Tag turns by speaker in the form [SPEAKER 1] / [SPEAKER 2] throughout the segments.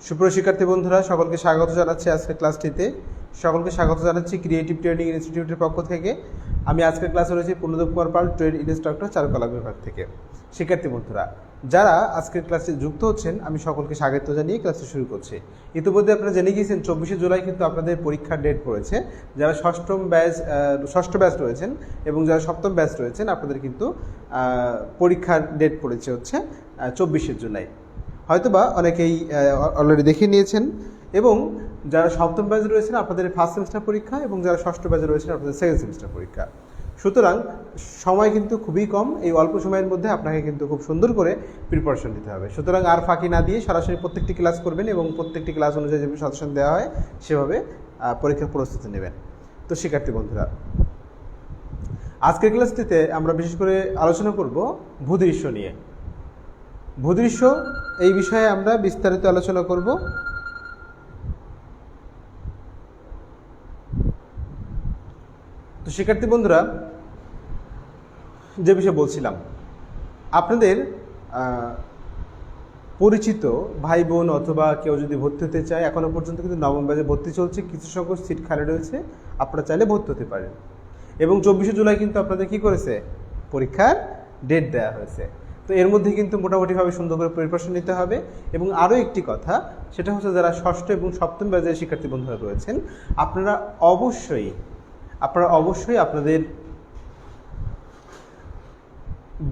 [SPEAKER 1] সুপ্রিয় শিক্ষার্থী বন্ধুরা, সকলকে স্বাগত জানাচ্ছি আজকের ক্লাসটিতে। সকলকে স্বাগত জানাচ্ছি ক্রিয়েটিভ ট্রেনিং ইনস্টিটিউটের পক্ষ থেকে। আমি আজকের ক্লাসে রয়েছি পূর্ণদেব কুমার পাল, ট্রেড ইনস্ট্রাক্টর, চারুকলা বিভাগ থেকে। শিক্ষার্থী বন্ধুরা, যারা আজকের ক্লাসে যুক্ত হচ্ছেন, আমি সকলকে স্বাগত জানিয়ে ক্লাসটি শুরু করছি। ইতিমধ্যে আপনারা জেনে গিয়েছেন 24শে জুলাই কিন্তু আপনাদের পরীক্ষার ডেট পড়েছে। যারা ষষ্ঠ ব্যাচ রয়েছেন এবং যারা সপ্তম ব্যাচ রয়েছেন, আপনাদের কিন্তু পরীক্ষার ডেট পড়েছে হচ্ছে 24শে জুলাই। হয়তোবা অনেকেই অলরেডি দেখে নিয়েছেন। এবং যারা সপ্তম ব্যাচে রয়েছেন, আপনাদের ফার্স্ট সেমিস্টার পরীক্ষা, এবং যারা ষষ্ঠ ব্যাচে রয়েছেন, আপনাদের সেকেন্ড সেমিস্টার পরীক্ষা। সুতরাং সময় কিন্তু খুবই কম। এই অল্প সময়ের মধ্যে আপনাকে কিন্তু খুব সুন্দর করে প্রিপারেশন নিতে হবে। সুতরাং আর ফাঁকি না দিয়ে সরাসরি প্রত্যেকটি ক্লাস করবেন এবং প্রত্যেকটি ক্লাস অনুযায়ী যেভাবে সাজেশন দেওয়া হয় সেভাবে পরীক্ষার প্রস্তুতি নেবেন। তো শিক্ষার্থী বন্ধুরা, আজকের ক্লাসটিতে আমরা বিশেষ করে আলোচনা করব ভূদৃশ্য নিয়ে। ভূদৃশ্য এই বিষয়ে আমরা বিস্তারিত আলোচনা করব। তো শিক্ষার্থী বন্ধুরা, যে বিষয়ে বলছিলাম, আপনাদের পরিচিত ভাই বোন অথবা কেউ যদি ভর্তি হতে চায়, এখনও পর্যন্ত কিন্তু নবম ব্যাচে ভর্তি চলছে, কিছু সংখ্যক সিট খালি রয়েছে, আপনারা চাইলে ভর্তি হতে পারেন। এবং 24শে জুলাই কিন্তু আপনাদের কী করেছে, পরীক্ষার ডেট দেওয়া হয়েছে। তো এর মধ্যে কিন্তু মোটামুটিভাবে সুন্দর করে প্রিপারেশন নিতে হবে। এবং আরও একটি কথা, সেটা হচ্ছে যারা ষষ্ঠ এবং সপ্তম ব্যাচের শিক্ষার্থী বন্ধুরা রয়েছেন, আপনারা অবশ্যই আপনাদের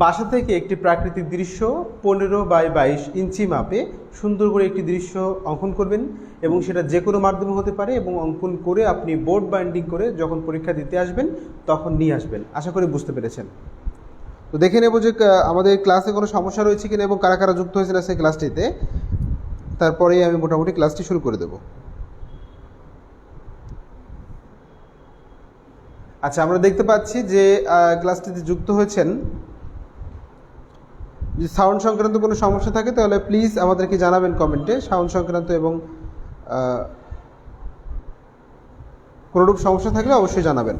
[SPEAKER 1] বাসা থেকে একটি প্রাকৃতিক দৃশ্য 15x22 ইঞ্চি মাপে সুন্দর করে একটি দৃশ্য অঙ্কন করবেন। এবং সেটা যে কোনো মাধ্যমে হতে পারে, এবং অঙ্কন করে আপনি বোর্ড বাইন্ডিং করে যখন পরীক্ষা দিতে আসবেন তখন নিয়ে আসবেন। আশা করি বুঝতে পেরেছেন। তো দেখে নেব যে আমাদের ক্লাসে কোনো সমস্যা রয়েছে কিনা এবং কারা কারা যুক্ত হয়েছে না সেই ক্লাসটিতে। তারপরেই আমি মোটামুটি ক্লাসটি শুরু করে দেব। আচ্ছা, আমরা দেখতে পাচ্ছি যে ক্লাসটিতে যুক্ত হয়েছেন। যদি সাউন্ড সংক্রান্ত কোনো সমস্যা থাকে তাহলে প্লিজ আমাদেরকে জানাবেন কমেন্টে। সাউন্ড সংক্রান্ত এবং কোনোরূপ সমস্যা থাকলে অবশ্যই জানাবেন।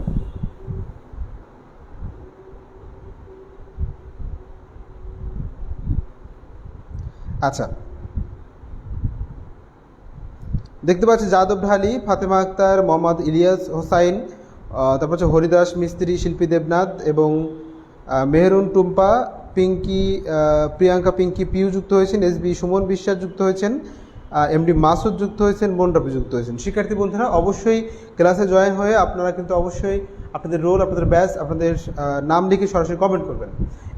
[SPEAKER 1] আচ্ছা, দেখতে পাচ্ছি যাদব ঢালি, ফাতেমা আক্তার, মোহাম্মদ ইলিয়াস হোসাইন, তারপর হচ্ছে হরিদাস মিস্ত্রি, শিল্পী দেবনাথ এবং মেহরুন টুম্পা, পিঙ্কি, প্রিয়াঙ্কা পিঙ্কি পিউ যুক্ত হয়েছেন, এসবি সুমন বিশ্বাস যুক্ত হয়েছেন, এমডি মাসুদ যুক্ত হয়েছেন, মন্ডপে যুক্ত হয়েছেন। শিক্ষার্থী বন্ধুরা, অবশ্যই ক্লাসে জয়েন হয়ে আপনারা কিন্তু অবশ্যই আপনাদের রোল, আপনাদের ব্যাচ, আপনাদের নাম লিখে সরাসরি কমেন্ট করবেন।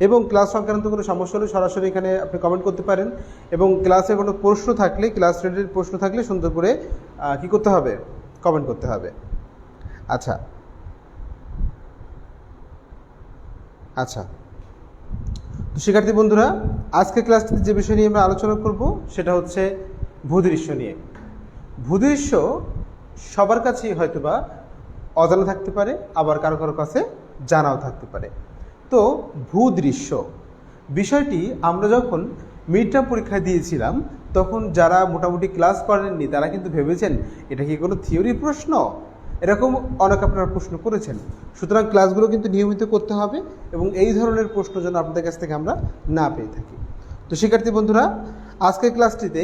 [SPEAKER 1] এবং ক্লাস সংক্রান্ত কোনো সমস্যা হলে সরাসরি এখানে আপনি কমেন্ট করতে পারেন। এবং ক্লাসে কোনো প্রশ্ন থাকলে, ক্লাস রিলেটেড প্রশ্ন থাকলে সুন্দর করে কী করতে হবে, কমেন্ট করতে হবে। আচ্ছা আচ্ছা তো শিক্ষার্থী বন্ধুরা, আজকের ক্লাসটিতে যে বিষয় নিয়ে আমরা আলোচনা করব সেটা হচ্ছে ভূদৃশ্য নিয়ে। ভূদৃশ্য সবার কাছেই হয়তোবা অজানা থাকতে পারে, আবার কারো কারো কাছে জানাও থাকতে পারে। তো ভূদৃশ্য বিষয়টি আমরা যখন মিড টার্ম পরীক্ষায় দিয়েছিলাম, তখন যারা মোটামুটি ক্লাস করেননি তারা কিন্তু ভেবেছেন এটা কি কোনো থিওরি প্রশ্ন, এরকম অনেক আপনারা প্রশ্ন করেছেন। সুতরাং ক্লাসগুলো কিন্তু নিয়মিত করতে হবে এবং এই ধরনের প্রশ্ন যেন আপনাদের কাছ থেকে আমরা না পেয়ে থাকি। তো শিক্ষার্থী বন্ধুরা, আজকের ক্লাসটিতে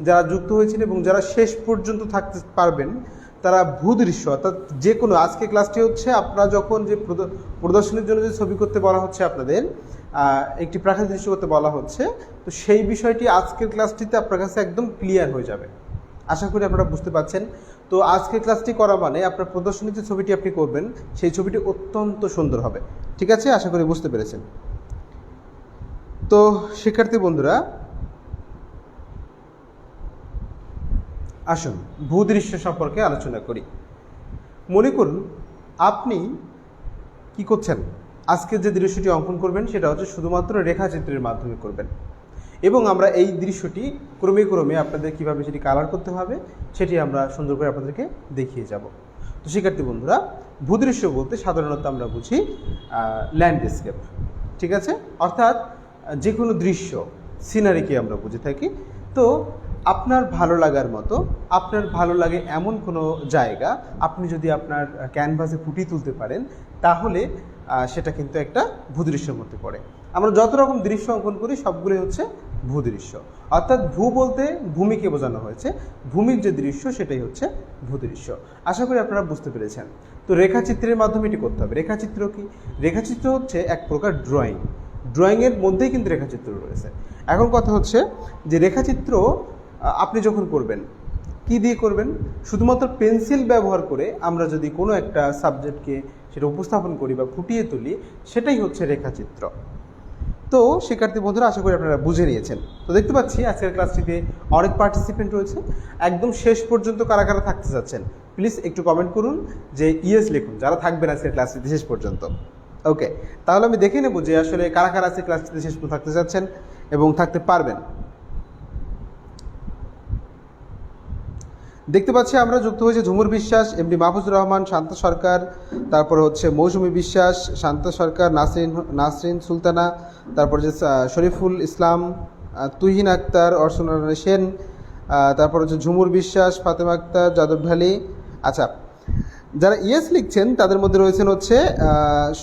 [SPEAKER 1] যারা যুক্ত হয়েছেন এবং যারা শেষ পর্যন্ত থাকতে পারবেন, তারা ভূদৃশ্য অর্থাৎ যে কোনো, আজকে ক্লাসটি হচ্ছে আপনারা যখন যে প্রদর্শনীর জন্য যে ছবি করতে বলা হচ্ছে, আপনাদের একটি প্রাকৃতিক দৃশ্য করতে বলা হচ্ছে, তো সেই বিষয়টি আজকের ক্লাসটিতে আপনার কাছে একদম ক্লিয়ার হয়ে যাবে। আশা করি আপনারা বুঝতে পারছেন। তো আজকের ক্লাসটি করা মানে আপনার প্রদর্শনীর যে ছবিটি আপনি করবেন সেই ছবিটি অত্যন্ত সুন্দর হবে। ঠিক আছে, আশা করি বুঝতে পেরেছেন। তো শিক্ষার্থী বন্ধুরা, আসুন ভূদৃশ্য সম্পর্কে আলোচনা করি। মনে করুন আপনি কি করছেন, আজকে যে দৃশ্যটি অঙ্কন করবেন সেটা হচ্ছে শুধুমাত্র রেখাচিত্রের মাধ্যমে করবেন। এবং আমরা এই দৃশ্যটি ক্রমে ক্রমে আপনাদের কীভাবে সেটি কালার করতে হবে সেটি আমরা সুন্দর করে আপনাদেরকে দেখিয়ে যাব। তো শিক্ষার্থী বন্ধুরা, ভূদৃশ্য বলতে সাধারণত আমরা বুঝি ল্যান্ডস্কেপ। ঠিক আছে, অর্থাৎ যে কোনো দৃশ্য, সিনারিকে আমরা বুঝে থাকি। তো আপনার ভালো লাগার মতো, আপনার ভালো লাগে এমন কোনো জায়গা আপনি যদি আপনার ক্যানভাসে ফুটিয়ে তুলতে পারেন, তাহলে সেটা কিন্তু একটা ভূদৃশ্যের মধ্যে পড়ে। আমরা যত রকম দৃশ্য অঙ্কন করি সবগুলোই হচ্ছে ভূদৃশ্য। অর্থাৎ ভূ বলতে ভূমিকে বোঝানো হয়েছে, ভূমির যে দৃশ্য সেটাই হচ্ছে ভূদৃশ্য। আশা করি আপনারা বুঝতে পেরেছেন। তো রেখাচিত্রের মাধ্যমে এটি করতে হবে। রেখাচিত্র কি? রেখাচিত্র হচ্ছে এক প্রকার ড্রয়িং। ড্রয়িংয়ের মধ্যেই কিন্তু রেখাচিত্র রয়েছে। এখন কথা হচ্ছে যে রেখাচিত্র আপনি যখন করবেন, কি দিয়ে করবেন? শুধুমাত্র পেন্সিল ব্যবহার করে আমরা যদি কোনো একটা সাবজেক্টকে সেটা উপস্থাপন করি বা ফুটিয়ে তুলি, সেটাই হচ্ছে রেখাচিত্র। তো শিক্ষার্থী বন্ধুরা, আশা করি আপনারা বুঝে নিয়েছেন। তো দেখতে পাচ্ছি আজকের ক্লাসটিতে অনেক পার্টিসিপেন্ট রয়েছে। একদম শেষ পর্যন্ত কারা কারা থাকতে চাচ্ছেন প্লিজ একটু কমেন্ট করুন, যে ইয়েস লিখুন যারা থাকবেন আজকের ক্লাসটিতে শেষ পর্যন্ত। ওকে, তাহলে আমি দেখে নেব যে আসলে কারা কারা আজকের ক্লাসটিতে শেষ পর্যন্ত থাকতে চাচ্ছেন এবং থাকতে পারবেন। দেখতে পাচ্ছি আমরা যুক্ত হয়েছে ঝুমুর বিশ্বাস, এমডি মাহফুজুর রহমান, শান্ত সরকার, তারপর হচ্ছে মৌসুমী বিশ্বাস, শান্ত সরকার, নাসরিন সুলতানা, তারপর যে শরীফুল ইসলাম, তুহিন আক্তার, অর্চনা সেন, তারপর হচ্ছে ঝুমুর বিশ্বাস, ফাতেমা আক্তার, যাদব ঢালি। আচ্ছা, যারা ইয়েস লিখছেন তাদের মধ্যে রয়েছেন হচ্ছে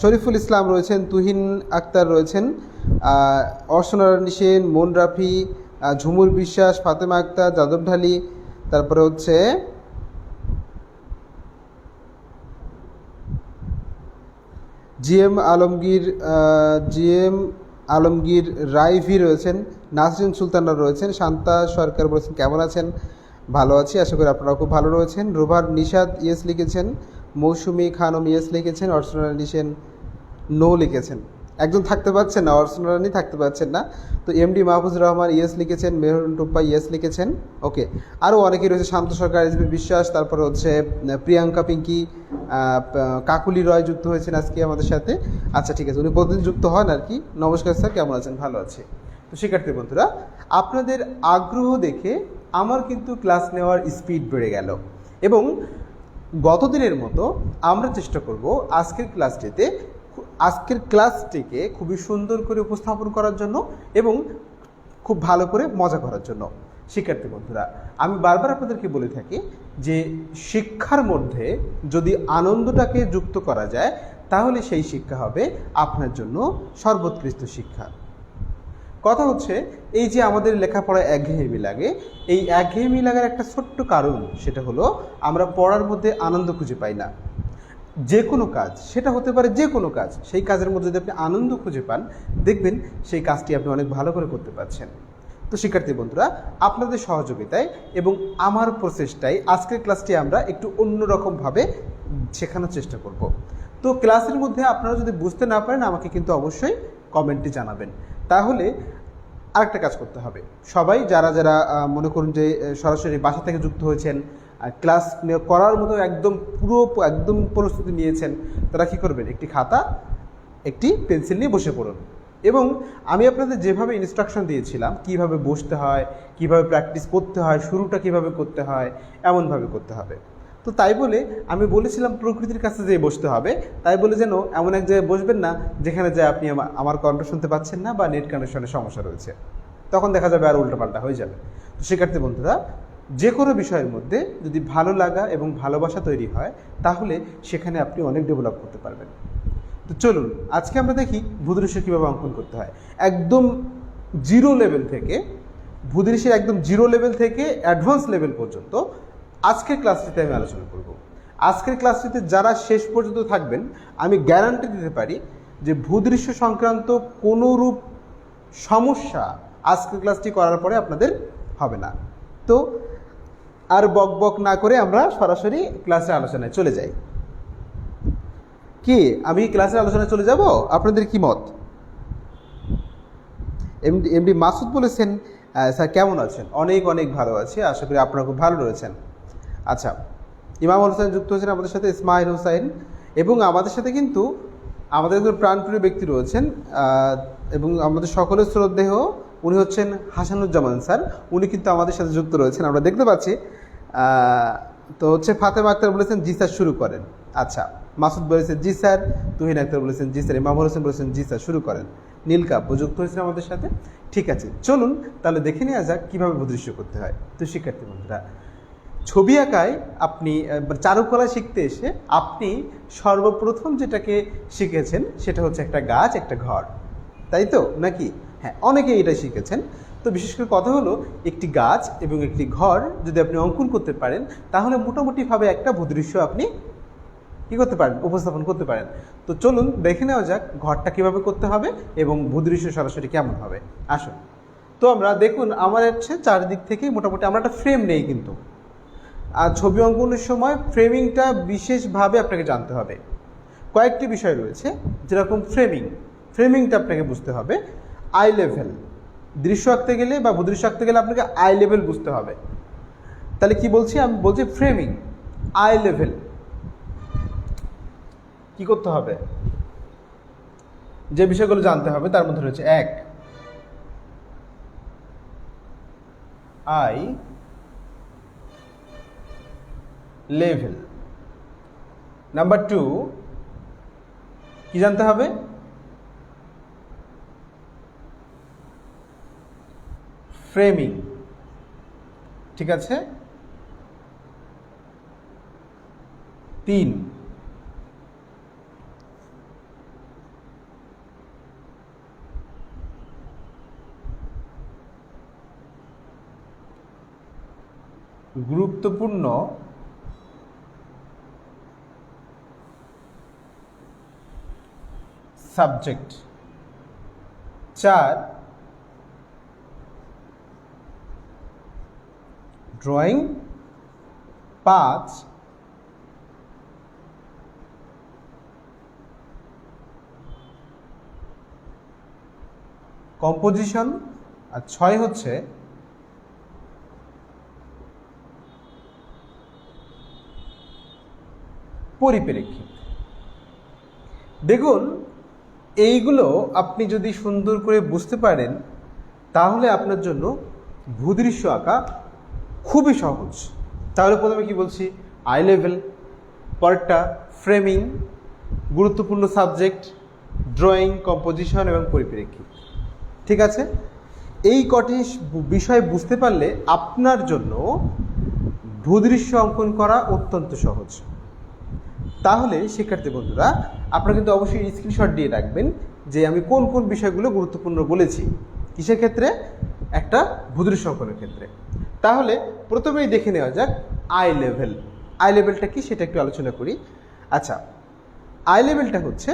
[SPEAKER 1] শরীফুল ইসলাম রয়েছেন, তুহিন আক্তার রয়েছেন, অর্চনা সেন, মন রাফি, ঝুমুর বিশ্বাস, ফাতেমা আক্তার, যাদব ঢালি, তারপরে হচ্ছে জিএম আলমগীর রাইভি রয়েছেন, নাসরিন সুলতানা রয়েছেন, শান্তা সরকার বলেছেন কেমন আছেন? ভালো আছি, আশা করি আপনারা খুব ভালো রয়েছেন। রোভার নিশাদ ইয়েস লিখেছেন, মৌসুমি খানম ইয়েস লিখেছেন, অর্চনা নিশেন নো লিখেছেন। একজন থাকতে পারছেন না, অর্চনা রানী থাকতে পারছেন না। তো এমডি মাহফুজুর রহমান ইয়েস লিখেছেন, মেহরুন টুপ্পা ইয়েস লিখেছেন। ওকে, আরও অনেকেই রয়েছে, শান্ত সরকার, এসবি বিশ্বাস, তারপরে হচ্ছে প্রিয়াঙ্কা পিঙ্কি, কাকুলি রয় যুক্ত হয়েছেন আজকে আমাদের সাথে। আচ্ছা ঠিক আছে, উনি প্রতিদিন যুক্ত হন আর কি। নমস্কার স্যার, কেমন আছেন? ভালো আছি। তো শিক্ষার্থী বন্ধুরা, আপনাদের আগ্রহ দেখে আমার কিন্তু ক্লাস নেওয়ার স্পিড বেড়ে গেল এবং গত দিনের মতো আমরা চেষ্টা করব আজকের ক্লাসটিকে খুবই সুন্দর করে উপস্থাপন করার জন্য এবং খুব ভালো করে মজা করার জন্য। শিক্ষার্থী বন্ধুরা, আমি বারবার আপনাদেরকে বলে থাকি যে শিক্ষার মধ্যে যদি আনন্দটাকে যুক্ত করা যায় তাহলে সেই শিক্ষা হবে আপনার জন্য সর্বোৎকৃষ্ট শিক্ষা। কথা হচ্ছে এই যে আমাদের লেখাপড়ায় একঘেয়েমি লাগে, এই একঘেয়েমি লাগার একটা ছোট্ট কারণ, সেটা হলো আমরা পড়ার মধ্যে আনন্দ খুঁজে পাই না। যে কোনো কাজ, সেটা হতে পারে যে কোনো কাজ, সেই কাজের মধ্যে যদি আপনি আনন্দ খুঁজে পান, দেখবেন সেই কাজটি আপনি অনেক ভালো করে করতে পারছেন। তো শিক্ষার্থী বন্ধুরা, আপনাদের সহযোগিতায় এবং আমার প্রচেষ্টায় আজকের ক্লাসটি আমরা একটু অন্যরকমভাবে শেখানোর চেষ্টা করব। তো ক্লাসের মধ্যে আপনারা যদি বুঝতে না পারেন আমাকে কিন্তু অবশ্যই কমেন্টে জানাবেন। তাহলে আরেকটা কাজ করতে হবে, সবাই যারা যারা মনে করুন যে সরাসরি বাসা থেকে যুক্ত হয়েছেন, ক্লাস করার মতো একদম প্রস্তুতি নিয়েছেন, তারা কী করবেন? একটি খাতা, একটি পেন্সিল নিয়ে বসে পড়ুন এবং আমি আপনাদের যেভাবে ইনস্ট্রাকশন দিয়েছিলাম, কিভাবে বসতে হয়, কিভাবে প্র্যাকটিস করতে হয়, শুরুটা কিভাবে করতে হয়, এমনভাবে করতে হবে। তো তাই বলে আমি বলেছিলাম প্রকৃতির কাছে যেয়ে বসতে হবে, তাই বলে যেন এমন এক জায়গায় বসবেন না যেখানে যায় আপনি আমার কণ্ঠ শুনতে পাচ্ছেন না বা নেট কানেকশনের সমস্যা রয়েছে, তখন দেখা যাবে আর উল্টোপাল্টা হয়ে যাবে। তো শিক্ষার্থী বন্ধুরা, যে কোনো বিষয়ের মধ্যে যদি ভালো লাগা এবং ভালোবাসা তৈরি হয় তাহলে সেখানে আপনি অনেক ডেভেলপ করতে পারবেন। তো চলুন আজকে আমরা দেখি ভূদৃশ্য কীভাবে অঙ্কন করতে হয়। একদম জিরো লেভেল থেকে, ভূদৃশ্যের একদম জিরো লেভেল থেকে অ্যাডভান্স লেভেল পর্যন্ত আজকের ক্লাসটিতে আমি আলোচনা করব। আজকের ক্লাসটিতে যারা শেষ পর্যন্ত থাকবেন, আমি গ্যারান্টি দিতে পারি যে ভূদৃশ্য সংক্রান্ত কোনোরূপ সমস্যা আজকের ক্লাসটি করার পরে আপনাদের হবে না। তো আর বক বক না করে আমরা সরাসরি ক্লাসের আলোচনায় চলে যাই। কি আমি ক্লাসের আলোচনায় চলে যাব? আপনাদের কি মত? এমডি মাসুদ বলেছেন স্যার কেমন আছেন? অনেক অনেক ভালো আছি, আশা করি আপনারা খুব ভালো রয়েছেন। আচ্ছা, ইমাম হোসেন যুক্ত হয়েছেন আমাদের সাথে, ইসমাইল হোসেন, এবং আমাদের সাথে কিন্তু আমাদের একজন প্রাণপ্রিয় ব্যক্তি রয়েছেন এবং আমাদের সকলের শ্রদ্ধেয়, উনি হচ্ছেন হাসানুজ্জামান স্যার। উনি কিন্তু আমাদের সাথে যুক্ত রয়েছেন, আমরা দেখতে পাচ্ছি। তো হচ্ছে ফাতেমা আক্তার বলেছেন জি স্যার শুরু করেন। আচ্ছা, মাসুদ বলেছেন জি স্যার, তুহিন আক্তার বলেছেন জি স্যার, ইমাম হোসেন বলেছেন জি স্যার শুরু করেন। নীলকাব্য যুক্ত হয়েছেন আমাদের সাথে। ঠিক আছে, চলুন তাহলে দেখে নেওয়া যাক কীভাবে ভূদৃশ্য করতে হয়। তো শিক্ষার্থী বন্ধুরা, ছবি আঁকায় আপনি চারুকলা শিখতে এসে আপনি সর্বপ্রথম যেটাকে শিখেছেন সেটা হচ্ছে একটা গাছ, একটা ঘর, তাই তো নাকি? হ্যাঁ, অনেকেই এটা শিখেছেন। তো বিশেষ করে কথা হলো একটি গাছ এবং একটি ঘর যদি আপনি অঙ্কন করতে পারেন তাহলে মোটামুটিভাবে একটা ভূদৃশ্য আপনি কী করতে পারেন, উপস্থাপন করতে পারেন। তো চলুন দেখে নেওয়া যাক ঘরটা কীভাবে করতে হবে এবং ভূদৃশ্য সরাসরি কেমন হবে। আসুন, তো আমরা দেখুন আমার হচ্ছে চারিদিক থেকেই মোটামুটি আমরা একটা ফ্রেম নেই কিন্তু, আর ছবি অঙ্কনের সময় ফ্রেমিংটা বিশেষভাবে আপনাকে জানতে হবে। কয়েকটি বিষয় রয়েছে, যেরকম ফ্রেমিংটা আপনাকে বুঝতে হবে। আই লেভেল দৃশ্য আঁকতে গেলে বা ভূদৃশ্য আঁকতে গেলে আপনাকে আই লেভেল বুঝতে হবে। তাহলে কি বলছি, আমি বলছি ফ্রেমিং আই লেভেল কি করতে হবে, যে বিষয়গুলো জানতে হবে তার মধ্যে রয়েছে 1 আই লেভেল, নাম্বার 2 কি জানতে হবে, ফ্রেমিং, ঠিক আছে। 3 গুরুত্বপূর্ণ সাবজেক্ট। 4 ড্রয়িং। 5 কম্পোজিশন। আর 6 হচ্ছে পরিপ্রেক্ষিত। দেখুন এইগুলো আপনি যদি সুন্দর করে বুঝতে পারেন তাহলে আপনার জন্য ভূদৃশ্য আঁকা খুবই সহজ। তাহলে প্রথমে কি বলছি, আই লেভেল, পরেরটা ফ্রেমিং, গুরুত্বপূর্ণ সাবজেক্ট, ড্রয়িং, কম্পোজিশন এবং পরিপ্রেক্ষিত। ঠিক আছে, এই কটি বিষয় বুঝতে পারলে আপনার জন্য ভূদৃশ্য অঙ্কন করা অত্যন্ত সহজ। তাহলে শিক্ষার্থী বন্ধুরা আপনারা কিন্তু অবশ্যই স্ক্রিনশট দিয়ে রাখবেন যে আমি কোন কোন বিষয়গুলো গুরুত্বপূর্ণ বলেছি, কিসের ক্ষেত্রে, একটা ভূদৃশ্য অঙ্কনের ক্ষেত্রে। তাহলে প্রথমেই দেখে নেওয়া যাক আই লেভেল। আই লেভেলটা কি সেটা একটু আলোচনা করি। আচ্ছা, আই লেভেলটা হচ্ছে,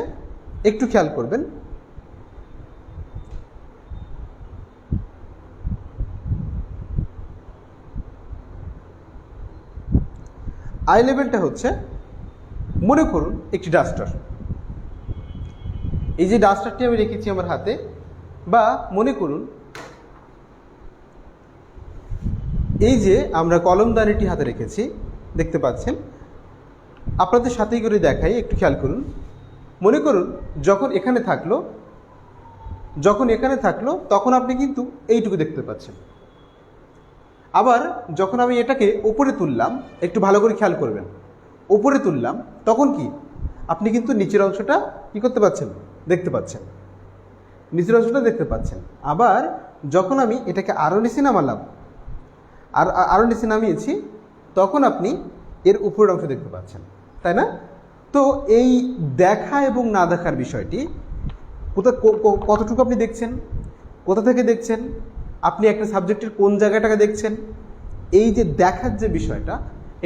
[SPEAKER 1] একটু খেয়াল করবেন, আই লেভেলটা হচ্ছে, মনে করুন একটি ডাস্টার, এই যে ডাস্টারটি আমি রেখেছি আমার হাতে, বা মনে করুন এই যে আমরা কলমদানিটি হাতে রেখেছি, দেখতে পাচ্ছেন, আপনাদের সাথেই করে দেখাই, একটু খেয়াল করুন। মনে করুন যখন এখানে থাকলো তখন আপনি কিন্তু এইটুকু দেখতে পাচ্ছেন। আবার যখন আমি এটাকে উপরে তুললাম, একটু ভালো করে খেয়াল করবেন, উপরে তুললাম তখন কি আপনি কিন্তু নিচের অংশটা কি করতে পাচ্ছেন, দেখতে পাচ্ছেন, নিচের অংশটা দেখতে পাচ্ছেন। আবার যখন আমি এটাকে আরও নিচে নামালাম, আর আরও নিচে নামিয়েছি, তখন আপনি এর উপরের অংশ দেখতে পাচ্ছেন, তাই না? তো এই দেখা এবং না দেখার বিষয়টি কতটুকু আপনি দেখছেন, কোথা থেকে দেখছেন, আপনি একটা সাবজেক্টের কোন জায়গাটাকে দেখছেন, এই যে দেখার যে বিষয়টা,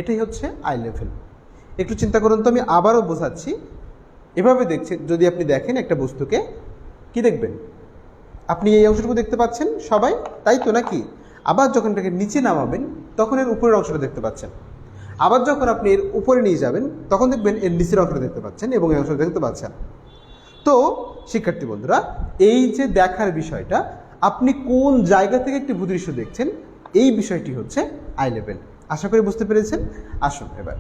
[SPEAKER 1] এটাই হচ্ছে আই লেভেল। একটু চিন্তা করুন তো, আমি আবারও বোঝাচ্ছি। এভাবে দেখছেন, যদি আপনি দেখেন একটা বস্তুকে, কি দেখবেন, আপনি এই অংশটুকু দেখতে পাচ্ছেন সবাই, তাই তো নাকি? আবার যখন এটাকে নিচে নামাবেন তখন এর উপরের অংশটা দেখতে পাচ্ছেন। আবার যখন আপনি এর উপরে নিয়ে যাবেন তখন দেখবেন এর নিচের অংশটা দেখতে পাচ্ছেন এবং এই অংশটা দেখতে পাচ্ছেন। তো শিক্ষার্থী বন্ধুরা, এই যে দেখার বিষয়টা, আপনি কোন জায়গা থেকে একটি ভূদৃশ্য দেখছেন, এই বিষয়টি হচ্ছে আই লেভেল। আশা করি বুঝতে পেরেছেন। আসুন এবার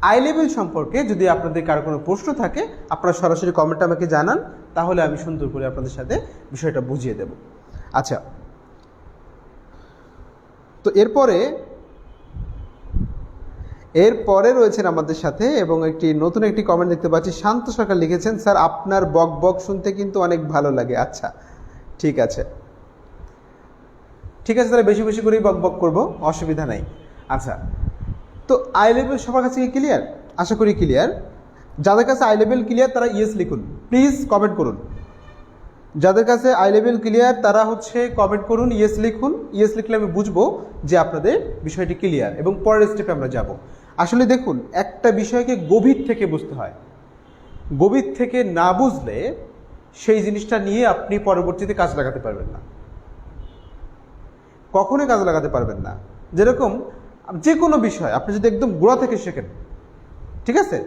[SPEAKER 1] আই লেভেল সম্পর্কে যদি আপনাদের কারো কোনো প্রশ্ন থাকে আপনারা সরাসরি কমেন্টে আমাকে জানান, তাহলে আমি সুন্দর করে আপনাদের সাথে বিষয়টা বুঝিয়ে দেব। আচ্ছা, তো এরপরে রয়েছেন আমাদের সাথে, এবং নতুন একটি কমেন্ট দেখতে পাচ্ছি, শান্ত সরকার লিখেছেন, স্যার আপনার বক বক শুনতে কিন্তু অনেক ভালো লাগে। আচ্ছা, ঠিক আছে, তাহলে বেশি বেশি করেই বক বক করবো, অসুবিধা নাই। আচ্ছা, তো আই লেভেল সবার কাছে কি ক্লিয়ার? আশা করি ক্লিয়ার। যাদের কাছে আই লেভেল ক্লিয়ার তারা ইয়েস লিখুন, প্লিজ কমেন্ট করুন। যাদের কাছে আই লেভেল ক্লিয়ার তারা হচ্ছে কমেন্ট করুন, ইয়েস লিখুন। ইয়েস লিখলে আমি বুঝবো যে আপনাদের বিষয়টি ক্লিয়ার এবং পরের স্টেপে আমরা যাব। আসলে দেখুন, একটা বিষয়কে গভীর থেকে বুঝতে হয়। গভীর থেকে না বুঝলে সেই জিনিসটা নিয়ে আপনি পরবর্তীতে কাজ লাগাতে পারবেন না, কখনোই কাজ লাগাতে পারবেন না। যেরকম যে কোনো বিষয় আপনি যদি একদম গোড়া থেকে শেখেন, ঠিক আছে,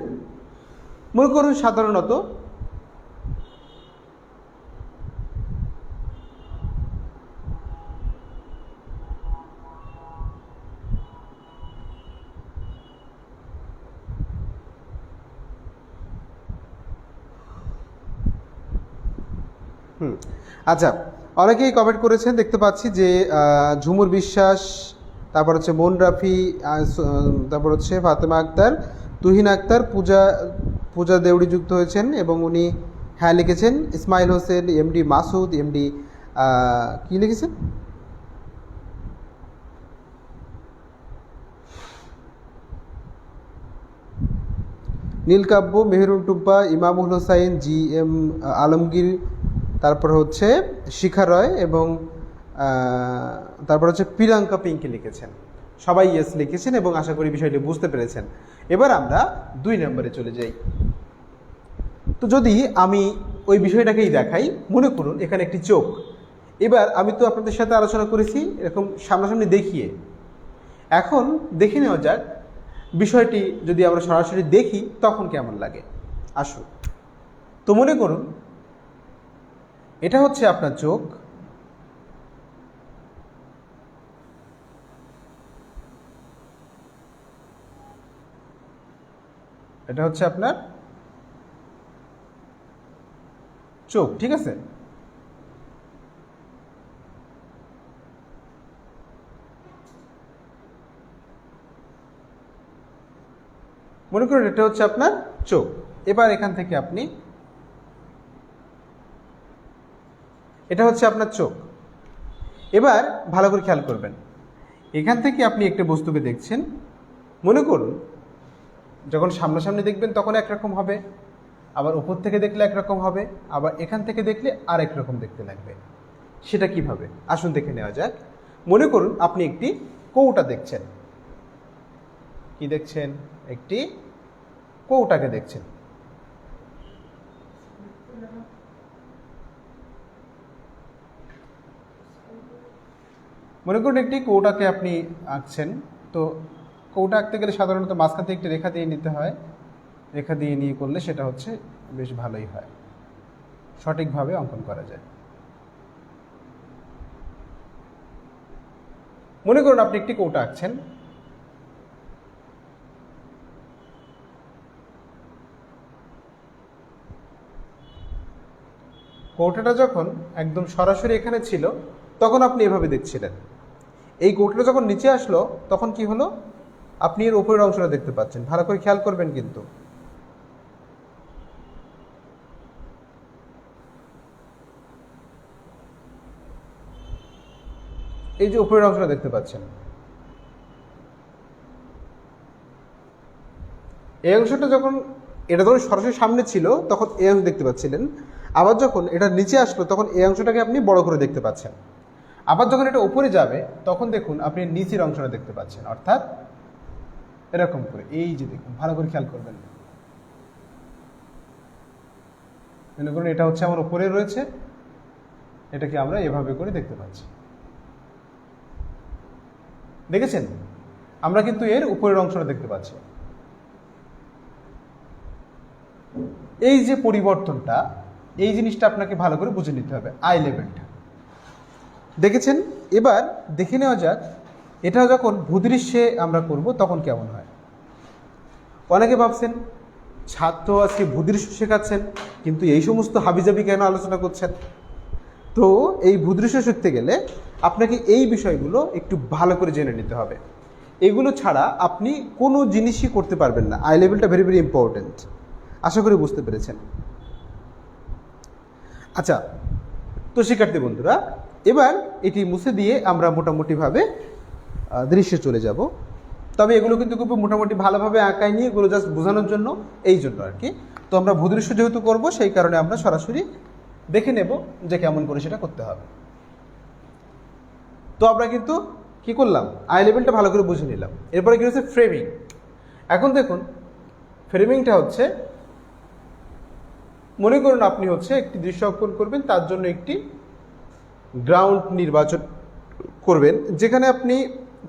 [SPEAKER 1] মনে করুন সাধারণত আচ্ছা, অনেকেই কমেন্ট করেছেন দেখতে পাচ্ছি যে ঝুমুর বিশ্বাস, তারপর হচ্ছে মন রাফি, তারপর হচ্ছে ফাতেমা আক্তার, তুহিন আক্তার, পূজা পূজা দেউড়ি যুক্ত হয়েছেন এবং উনি হ্যাঁ লিখেছেন। ইসমাইল হোসেন, এমডি মাসুদ, এমডি কি লিখেছেন, নীলকাব্য, মেহরুন টুম্পা, ইমামুল হোসাইন, জি এম আলমগীর, তারপর হচ্ছে শিখা রয় এবং তারপর হচ্ছে প্রিয়াঙ্কা পিঙ্কি লিখেছেন। সবাই ইয়েস লিখেছেন এবং আশা করি বিষয়টি বুঝতে পেরেছেন। এবার আমরা 2 নম্বরে চলে যাই। তো যদি আমি ওই বিষয়টাকেই দেখাই, মনে করুন এখানে একটি চোখ। এবার আমি তো আপনাদের সাথে আলোচনা করেছি এরকম সামনাসামনি দেখিয়ে। এখন দেখে নেওয়া যাক বিষয়টি যদি আমরা সরাসরি দেখি তখন কেমন লাগে। আসুন, তো মনে করুন এটা হচ্ছে আপনার চোখ, এটা হচ্ছে আপনার চোখ, ঠিক আছে। মনে করুন এটা হচ্ছে আপনার চোখ। এবার এখান থেকে আপনি, এটা হচ্ছে আপনার চোখ। এবার ভালো করে খেয়াল করবেন, এখান থেকে আপনি একটা বস্তুকে দেখছেন। মনে করুন যখন সামনাসামনি দেখবেন তখন একরকম হবে, আবার উপর থেকে দেখলে একরকম হবে, আবার এখান থেকে দেখলে আর একরকম দেখতে লাগবে। সেটা কিভাবে আসুন দেখে নেওয়া যাক। মনে করুন আপনি একটি কৌটা দেখছেন। কি দেখছেন? একটি কৌটাকে দেখছেন। মনে করুন একটি কৌটাকে আপনি আঁকছেন। তো কৌটা আঁকতে গেলে সাধারণত মাঝখান থেকে একটি রেখা দিয়ে নিতে হয়। রেখা দিয়ে নিয়ে করলে সেটা হচ্ছে বেশ ভালোই হয়, সঠিকভাবে অঙ্কন করা যায়। মনে করুন আপনি একটি কৌটা আঁকছেন। কৌটাটা যখন একদম সরাসরি এখানে ছিল তখন আপনি এভাবে দেখছিলেন। এই কৌটাটা যখন নিচে আসলো তখন কি হলো? আপনি এর উপরের অংশটা দেখতে পাচ্ছেন। ভালো করে খেয়াল করবেন কিন্তু। এই যে উপরের অংশটা দেখতে পাচ্ছেন, এই অংশটা যখন এটা যখন সরাসরি সামনে ছিল তখন এই অংশ দেখতে পাচ্ছিলেন। আবার যখন এটা নিচে আসলো তখন এই অংশটাকে আপনি বড় করে দেখতে পাচ্ছেন। আবার যখন এটা উপরে যাবে তখন দেখুন আপনি নিচের অংশটা দেখতে পাচ্ছেন, অর্থাৎ এরকম করে। এই যে দেখুন, ভালো করে খেয়াল করবেন। মনে করুন এটা হচ্ছে আমার উপরে রয়েছে, এটাকে আমরা এভাবে করে দেখতে পাচ্ছি। দেখেছেন? আমরা কিন্তু এর উপরের অংশটা দেখতে পাচ্ছি। এই যে পরিবর্তনটা, এই জিনিসটা আপনাকে ভালো করে বুঝে নিতে হবে, আই লেভেলটা। দেখেছেন? এবার দেখে নেওয়া যাক এটা যখন ভূদৃশ্যে আমরা করব তখন কেমন হয়। অনেকে ভাবছেন ছাত্র আজকে ভূদৃশ্য শেখাচ্ছেন, কিন্তু এই সমস্ত হাবিজাবি কেন আলোচনা করছেন? তো এই ভূদৃশ্য শিখতে গেলে আপনাকে এই বিষয়গুলো একটু ভালো করে জেনে নিতে হবে। এগুলো ছাড়া আপনি কোনো জিনিসই করতে পারবেন না। আই লেভেলটা ভেরি ভেরি ইম্পর্টেন্ট। আশা করি বুঝতে পেরেছেন। আচ্ছা, তো শিক্ষার্থী বন্ধুরা, এবার এটি মুছে দিয়ে আমরা মোটামুটিভাবে দৃশ্যে চলে যাব। তবে এগুলো কিন্তু খুব মোটামুটি ভালোভাবে আঁকায় নিয়ে এগুলো জাস্ট বোঝানোর জন্য, এই জন্য আর কি। তো আমরা ভূদৃশ্য যেহেতু করব সেই কারণে আমরা সরাসরি দেখে নেব যে কেমন করে সেটা করতে হবে। তো আমরা কিন্তু কি করলাম, আই লেভেলটা ভালো করে বুঝে নিলাম। এরপরে কি হচ্ছে ফ্রেমিং। এখন দেখুন ফ্রেমিংটা হচ্ছে, মনে করুন আপনি হচ্ছে একটি দৃশ্য অঙ্কন করবেন, তার জন্য একটি গ্রাউন্ড নির্বাচন করবেন। যেখানে আপনি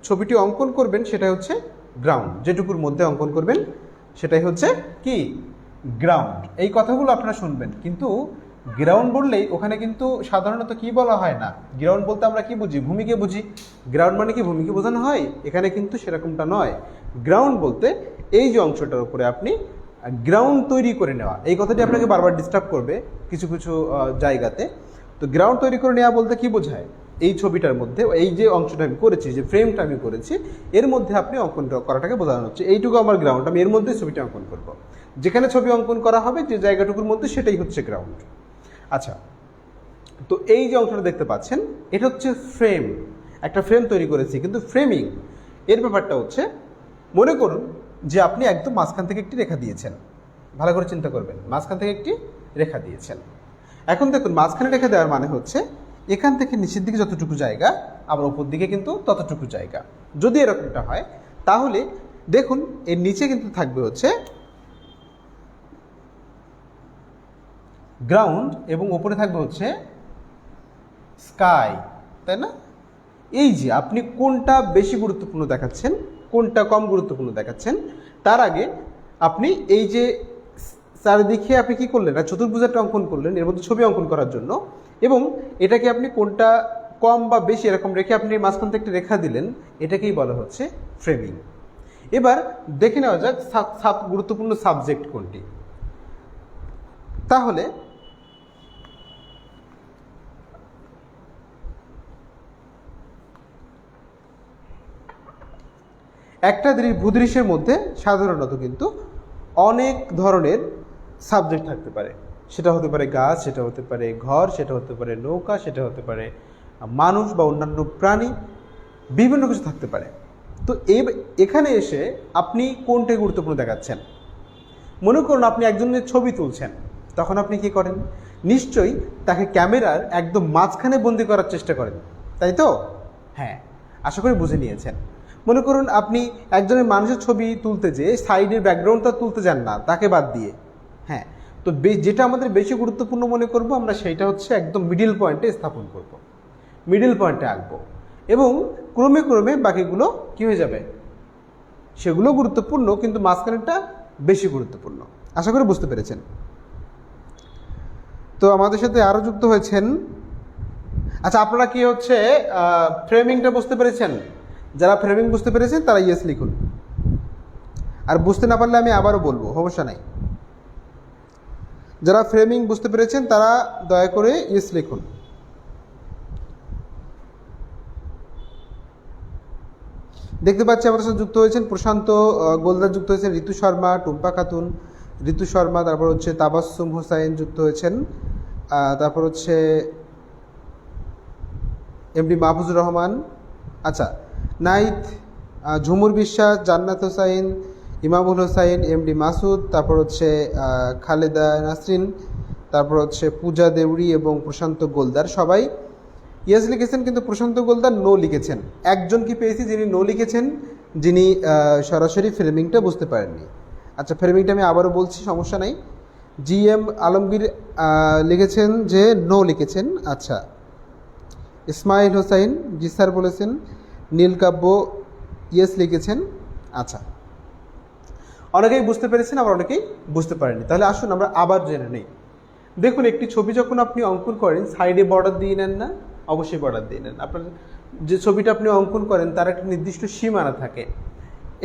[SPEAKER 1] ছবিটি অঙ্কন করবেন সেটা হচ্ছে গ্রাউন্ড, যেটুকুর মধ্যে অঙ্কন করবেন সেটাই হচ্ছে কি গ্রাউন্ড। এই কথাগুলো আপনারা শুনবেন, কিন্তু গ্রাউন্ড বললেই ওখানে কিন্তু সাধারণত কি বলা হয় না, গ্রাউন্ড বলতে আমরা কি বুঝি, ভূমিকে বুঝি। গ্রাউন্ড মানে কি ভূমিকে বোঝানো হয়, এখানে কিন্তু সেরকমটা নয়। গ্রাউন্ড বলতে এই যে অংশটার উপরে আপনি গ্রাউন্ড তৈরি করে নেওয়া, এই কথাটি আপনাকে বারবার ডিস্টার্ব করবে কিছু কিছু জায়গাতে। তো গ্রাউন্ড তৈরি করে নেওয়া বলতে কি বোঝায়, এই ছবিটার মধ্যে এই যে অংশটা আমি করেছি, যে ফ্রেমটা আমি করেছি, এর মধ্যে আপনি অঙ্কন করাটাকে বোঝানো হচ্ছে এইটুকু আমার গ্রাউন্ড, আমি এর মধ্যে ছবিটা অঙ্কন করব। যেখানে ছবি অঙ্কন করা হবে যে জায়গাটুকুর মধ্যে, সেটাই হচ্ছে গ্রাউন্ড। আচ্ছা, তো এই যে অংশটা দেখতে পাচ্ছেন এটা হচ্ছে ফ্রেম, একটা ফ্রেম তৈরি করেছি। কিন্তু ফ্রেমিং এর ব্যাপারটা হচ্ছে, মনে করুন যে আপনি একদম মাঝখান থেকে একটি রেখা দিয়েছেন, ভালো করে চিন্তা করবেন, মাঝখান থেকে একটি রেখা দিয়েছেন। এখন দেখুন মাঝখানে রেখা দেওয়ার মানে হচ্ছে এখান থেকে নিচের দিকে যতটুকু জায়গা, আবার উপর দিকে কিন্তু ততটুকু জায়গা। যদি এরকমটা হয় তাহলে দেখুন এর নিচে কিন্তু থাকবে হচ্ছে গ্রাউন্ড এবং উপরে থাকবে হচ্ছে স্কাই, তাই না? এই যে আপনি কোনটা বেশি গুরুত্বপূর্ণ দেখাচ্ছেন, কোনটা কম গুরুত্বপূর্ণ দেখাচ্ছেন, তার আগে আপনি এই যে চারিদিকে আপনি কি করলেন, চতুর্ভুজাটা অঙ্কন করলেন এর মধ্যে ছবি অঙ্কন করার জন্য, এবং এটাকে আপনি কোনটা কম বা বেশি এরকম রেখে আপনি মাঝখান থেকে একটা রেখা দিলেন, এটাকেই বলা হচ্ছে ফ্রেমিং। এবার দেখে নেওয়া যাক গুরুত্বপূর্ণ সাবজেক্ট কোনটি। তাহলে একটা ভূদৃশ্যের মধ্যে সাধারণত কিন্তু অনেক ধরনের সাবজেক্ট থাকতে পারে। সেটা হতে পারে গাছ, সেটা হতে পারে ঘর, সেটা হতে পারে নৌকা, সেটা হতে পারে মানুষ বা অন্যান্য প্রাণী, বিভিন্ন কিছু থাকতে পারে। তো এখানে এসে আপনি কোনটাই গুরুত্বপূর্ণ দেখাচ্ছেন। মনে করুন আপনি একজনের ছবি তুলছেন, তখন আপনি কি করেন, নিশ্চয়ই তাকে ক্যামেরার একদম মাঝখানে বন্দি করার চেষ্টা করেন, তাই তো? হ্যাঁ, আশা করি বুঝে নিয়েছেন। মনে করুন আপনি একজনের মানুষের ছবি তুলতে যেয়ে সাইডের ব্যাকগ্রাউন্ডটা তুলতে যান না, তাকে বাদ দিয়ে। হ্যাঁ, তো যেটা আমাদের বেশি গুরুত্বপূর্ণ মনে করব আমরা, সেইটা হচ্ছে একদম মিডিল পয়েন্টে স্থাপন করব, মিডিল পয়েন্টে আঁকবো, এবং ক্রমে ক্রমে বাকিগুলো কি হয়ে যাবে, সেগুলো গুরুত্বপূর্ণ কিন্তু মাঝখানেরটা বেশি গুরুত্বপূর্ণ। আশা করি বুঝতে পেরেছেন। তো আমাদের সাথে আরও যুক্ত হয়েছেন। আচ্ছা, আপনারা কি হচ্ছে ফ্রেমিংটা বুঝতে পেরেছেন? যারা ফ্রেমিং বুঝতে পেরেছেন তারা ইয়েস লিখুন, আর বুঝতে না পারলে আমি আবারও বলবো, সমস্যা নাই। যারা ফ্রেমিং বুঝতে পেরেছেন তারা দয়া করে ইয়েস লিখুন। দেখতে পাচ্ছি আমাদের সাথে যুক্ত হয়েছেন প্রশান্ত গোলদার, যুক্ত হয়েছেন ঋতু শর্মা, টুম্পা খাতুন, ঋতু শর্মা, তারপর হচ্ছে তাবাসসুম হোসাইন যুক্ত হয়েছেন, তারপর হচ্ছে এমডি মাহফুজুর রহমান, আচ্ছা নাইত, ঝুমুর বিশ্বাস, জান্নাত হোসাইন, ইমামুল হোসাইন, এমডি মাসুদ, তারপর হচ্ছে খালেদা নাসরিন, তারপর হচ্ছে পূজা দেউরি এবং প্রশান্ত গোলদার, সবাই ইয়েস লিখেছেন। কিন্তু প্রশান্ত গোলদার নো লিখেছেন। একজন কি পেয়েছি যিনি নো লিখেছেন, যিনি সরাসরি ফ্রেমিংটা বুঝতে পারেননি। আচ্ছা, ফ্রেমিংটা আমি আবারও বলছি, সমস্যা নাই। জি এম আলমগীর লিখেছেন যে নো লিখেছেন। আচ্ছা, ইসমাইল হোসাইন জি স্যার বলেছেন। নীলকাব্য ইয়েস লিখেছেন। আচ্ছা, অনেকেই বুঝতে পেরেছেন, আবার অনেকেই বুঝতে পারেননি। তাহলে আসুন আমরা আবার জেনে নেই। দেখুন, একটি ছবি যখন আপনি অঙ্কন করেন সাইডে বর্ডার দিয়ে নেন না? অবশ্যই বর্ডার দিয়ে নেন। আপনার যে ছবিটা আপনি অঙ্কন করেন তার একটা নির্দিষ্ট সীমানা থাকে।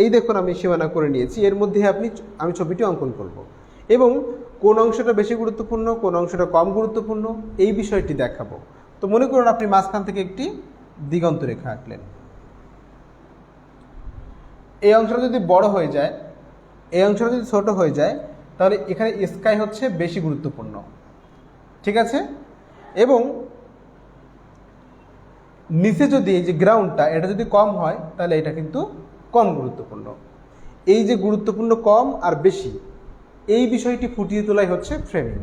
[SPEAKER 1] এই দেখুন আমি সীমানা করে নিয়েছি, এর মধ্যে আমি ছবিটি অঙ্কন করব, এবং কোন অংশটা বেশি গুরুত্বপূর্ণ, কোন অংশটা কম গুরুত্বপূর্ণ, এই বিষয়টি দেখাবো। তো মনে করুন আপনি মাঝখান থেকে একটি দিগন্ত রেখা আঁকলেন। এই অংশটা যদি বড় হয়ে যায়, এই অংশটা যদি ছোট হয়ে যায়, তাহলে এখানে স্কাই হচ্ছে বেশি গুরুত্বপূর্ণ, ঠিক আছে? এবং নিচে যদি এই যে গ্রাউন্ডটা, এটা যদি কম হয় তাহলে এটা কিন্তু কম গুরুত্বপূর্ণ। এই যে গুরুত্বপূর্ণ কম আর বেশি, এই বিষয়টি ফুটিয়ে তোলাই হচ্ছে ফ্রেমিং।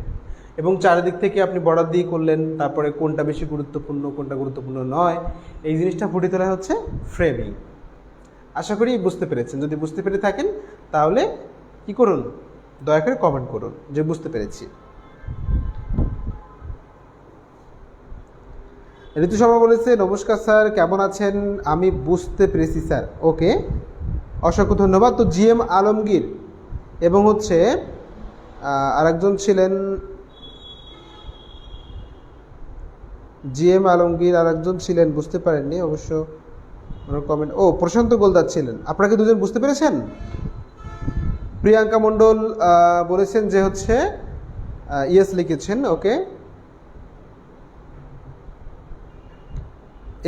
[SPEAKER 1] এবং চারিদিক থেকে আপনি বর্ডার দিয়ে করলেন, তারপরে কোনটা বেশি গুরুত্বপূর্ণ কোনটা গুরুত্বপূর্ণ নয় এই জিনিসটা ফুটিয়ে তোলা হচ্ছে ফ্রেমিং। আশা করি বুঝতে পেরেছেন। যদি বুঝতে পেরে থাকেন তাহলে কি করুন, দয়া করে কমেন্ট করুন যে বুঝতে পেরেছি। ঋতু শর্মা বলেছে, নমস্কার স্যার, কেমন আছেন? আমি বুঝতে পেরেছি স্যার। ওকে, অসংখ্য ধন্যবাদ। তো জিএম আলমগীর এবং হচ্ছে আরেকজন ছিলেন জিএম আলমগীর, আরেকজন ছিলেন বুঝতে পারেননি অবশ্য ওনার কমেন্ট। ও, প্রশান্ত গোলদার ছিলেন। আপনাকে দুজন বুঝতে পেরেছেন? প্রিয়াঙ্কা মণ্ডল বলেছেন যে হচ্ছে ইয়েস লিখেছেন। ওকে,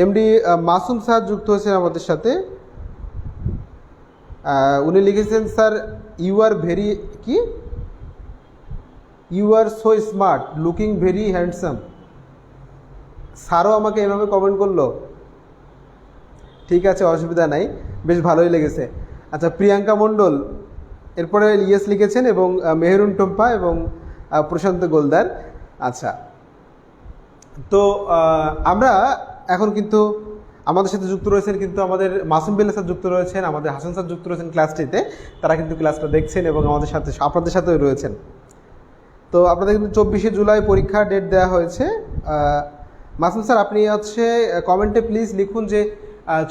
[SPEAKER 1] এমডি মাসুম স্যার যুক্ত হয়েছেন আমাদের সাথে। উনি লিখেছেন স্যার ইউ আর ভেরি কি you are so smart, looking very handsome. স্যারও আমাকে এভাবে কমেন্ট করলো। ঠিক আছে, অসুবিধা নাই, বেশ ভালোই লেগেছে। আচ্ছা, প্রিয়াঙ্কা মণ্ডল এরপরে ইয়েস লিখেছেন এবং মেহরুন টম্পা এবং প্রশান্ত গোলদার। আচ্ছা, তো আমরা এখন কিন্তু আমাদের সাথে যুক্ত রয়েছেন কিন্তু আমাদের মাসুম বিল্লাহ স্যার যুক্ত রয়েছেন, আমাদের হাসান স্যার যুক্ত রয়েছেন ক্লাসটিতে। তারা কিন্তু ক্লাসটা দেখছেন এবং আমাদের সাথে আপনাদের সাথেও রয়েছেন। তো আপনাদের কিন্তু 24শে জুলাই পরীক্ষার ডেট দেওয়া হয়েছে। মাসুম স্যার, আপনি হচ্ছে কমেন্টে প্লিজ লিখুন যে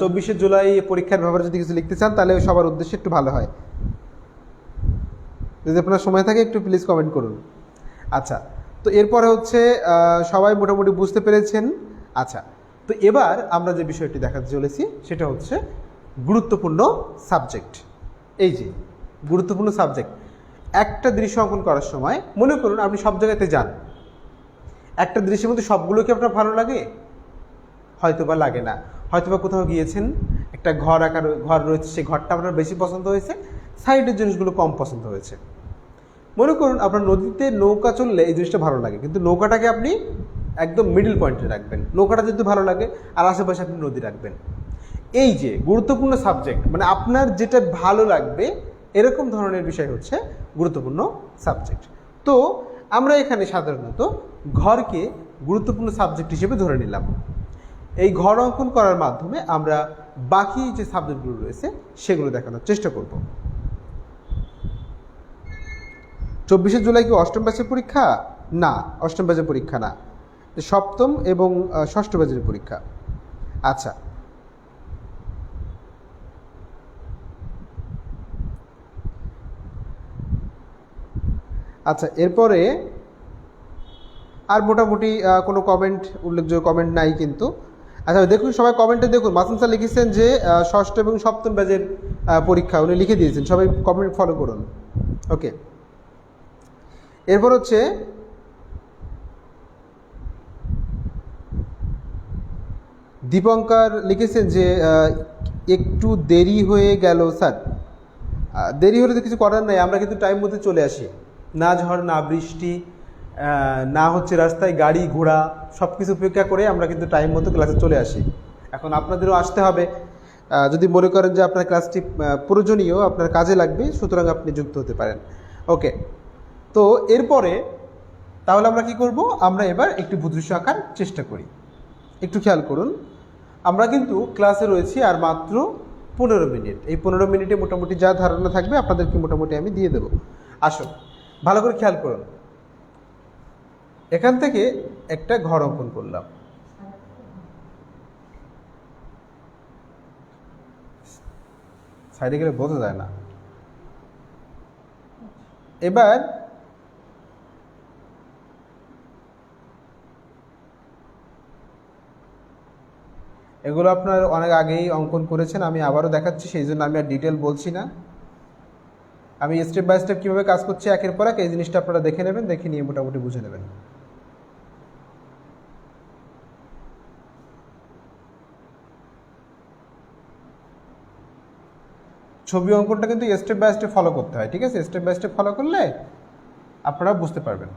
[SPEAKER 1] 24শে জুলাই পরীক্ষার ব্যাপারে যদি কিছু লিখতে চান তাহলে সবার উদ্দেশ্যে একটু ভালো হয়। যদি আপনার সময় থাকে একটু প্লিজ কমেন্ট করুন। আচ্ছা, তো এরপরে হচ্ছে সবাই মোটামুটি বুঝতে পেরেছেন। আচ্ছা, তো এবার আমরা যে বিষয়টি দেখাতে চলেছি সেটা হচ্ছে গুরুত্বপূর্ণ সাবজেক্ট। এই যে গুরুত্বপূর্ণ সাবজেক্ট, একটা দৃশ্য অঙ্কন করার সময় মনে করুন আপনি সব জায়গাতে যান, একটা দৃশ্যের মধ্যে সবগুলো কি আপনার ভালো লাগে? হয়তোবা লাগে না। হয়তোবা কোথাও গিয়েছেন, একটা ঘর রয়েছে, সেই ঘরটা আপনার বেশি পছন্দ হয়েছে, সাইডের জিনিসগুলো কম পছন্দ হয়েছে। মনে করুন আপনার নদীতে নৌকা চললে এই জিনিসটা ভালো লাগে, কিন্তু নৌকাটাকে আপনি একদম মিডল পয়েন্টে রাখবেন। নৌকাটা যদি ভালো লাগে আর আশেপাশে আপনি নদী রাখবেন। এই যে গুরুত্বপূর্ণ সাবজেক্ট, মানে আপনার যেটা ভালো লাগবে এরকম ধরনের বিষয় হচ্ছে গুরুত্বপূর্ণ সাবজেক্ট। তো আমরা এখানে সাধারণত ঘরকে গুরুত্বপূর্ণ সাবজেক্ট হিসেবে ধরে নিলাম। এই ঘর অঙ্কন করার মাধ্যমে আমরা বাকি যে সাবজেক্টগুলো রয়েছে সেগুলো দেখানোর চেষ্টা করব। 24শে জুলাই কি অষ্টম ব্যাচের পরীক্ষা? না, অষ্টম ব্যাচের পরীক্ষা না, সপ্তম এবং ষষ্ঠ ব্যাচের পরীক্ষা। আচ্ছা, আচ্ছা, এরপরে আর মোটামুটি কোনো কমেন্ট, উল্লেখযোগ্য কমেন্ট নাই কিন্তু। আচ্ছা দেখুন, সবাই কমেন্টে দেখুন। মাসুম স্যার লিখেছেন যে ষষ্ঠ এবং সপ্তম ব্যাচের পরীক্ষা উনি লিখে দিয়েছেন, সবাই কমেন্ট ফলো করুন। ওকে, এরপর হচ্ছে দীপঙ্কর লিখেছেন যে একটু দেরি হয়ে গেল স্যার। দেরি হলে তো কিছু করার নাই, আমরা কিন্তু টাইম মতো চলে আসি। না ঝড়, না বৃষ্টি, না হচ্ছে রাস্তায় গাড়ি ঘোড়া, সব কিছু উপেক্ষা করে আমরা কিন্তু টাইম মতো ক্লাসে চলে আসি। এখন আপনাদেরও আসতে হবে। যদি মনে করেন যে আপনার ক্লাসটি প্রয়োজনীয়, আপনার কাজে লাগবে, সুতরাং আপনি যুক্ত হতে পারেন। ওকে, তো এরপরে তাহলে আমরা কি করব, আমরা এবার একটু ভূদৃশ্য আঁকার চেষ্টা করি। একটু খেয়াল করুন, আমরা কিন্তু ক্লাসে রয়েছি আর মাত্র 15 মিনিট। এই 15 মিনিটে মোটামুটি যা ধারণা থাকবে আপনাদেরকে মোটামুটি আমি দিয়ে দেব। আসুন ভালো করে খেয়াল করুন। এখান থেকে একটা ঘর অঙ্কন করলাম। সাইডে গেলে বোঝা যায় না। এবার এগুলো আপনার অনেক আগেই অঙ্কন করেছেন, আমি আবারও দেখাচ্ছি, সেই জন্য আমি আর ডিটেল বলছি না। আমি স্টেপ বাই স্টেপ কীভাবে কাজ করছি একের পর এক, এই জিনিসটা আপনারা দেখে নেবেন, দেখে নিয়ে মোটামুটি বুঝে নেবেন। ছবি অঙ্কনটা কিন্তু স্টেপ বাই স্টেপ ফলো করতে হয়, ঠিক আছে? স্টেপ বাই স্টেপ ফলো করলে আপনারা বুঝতে পারবেন।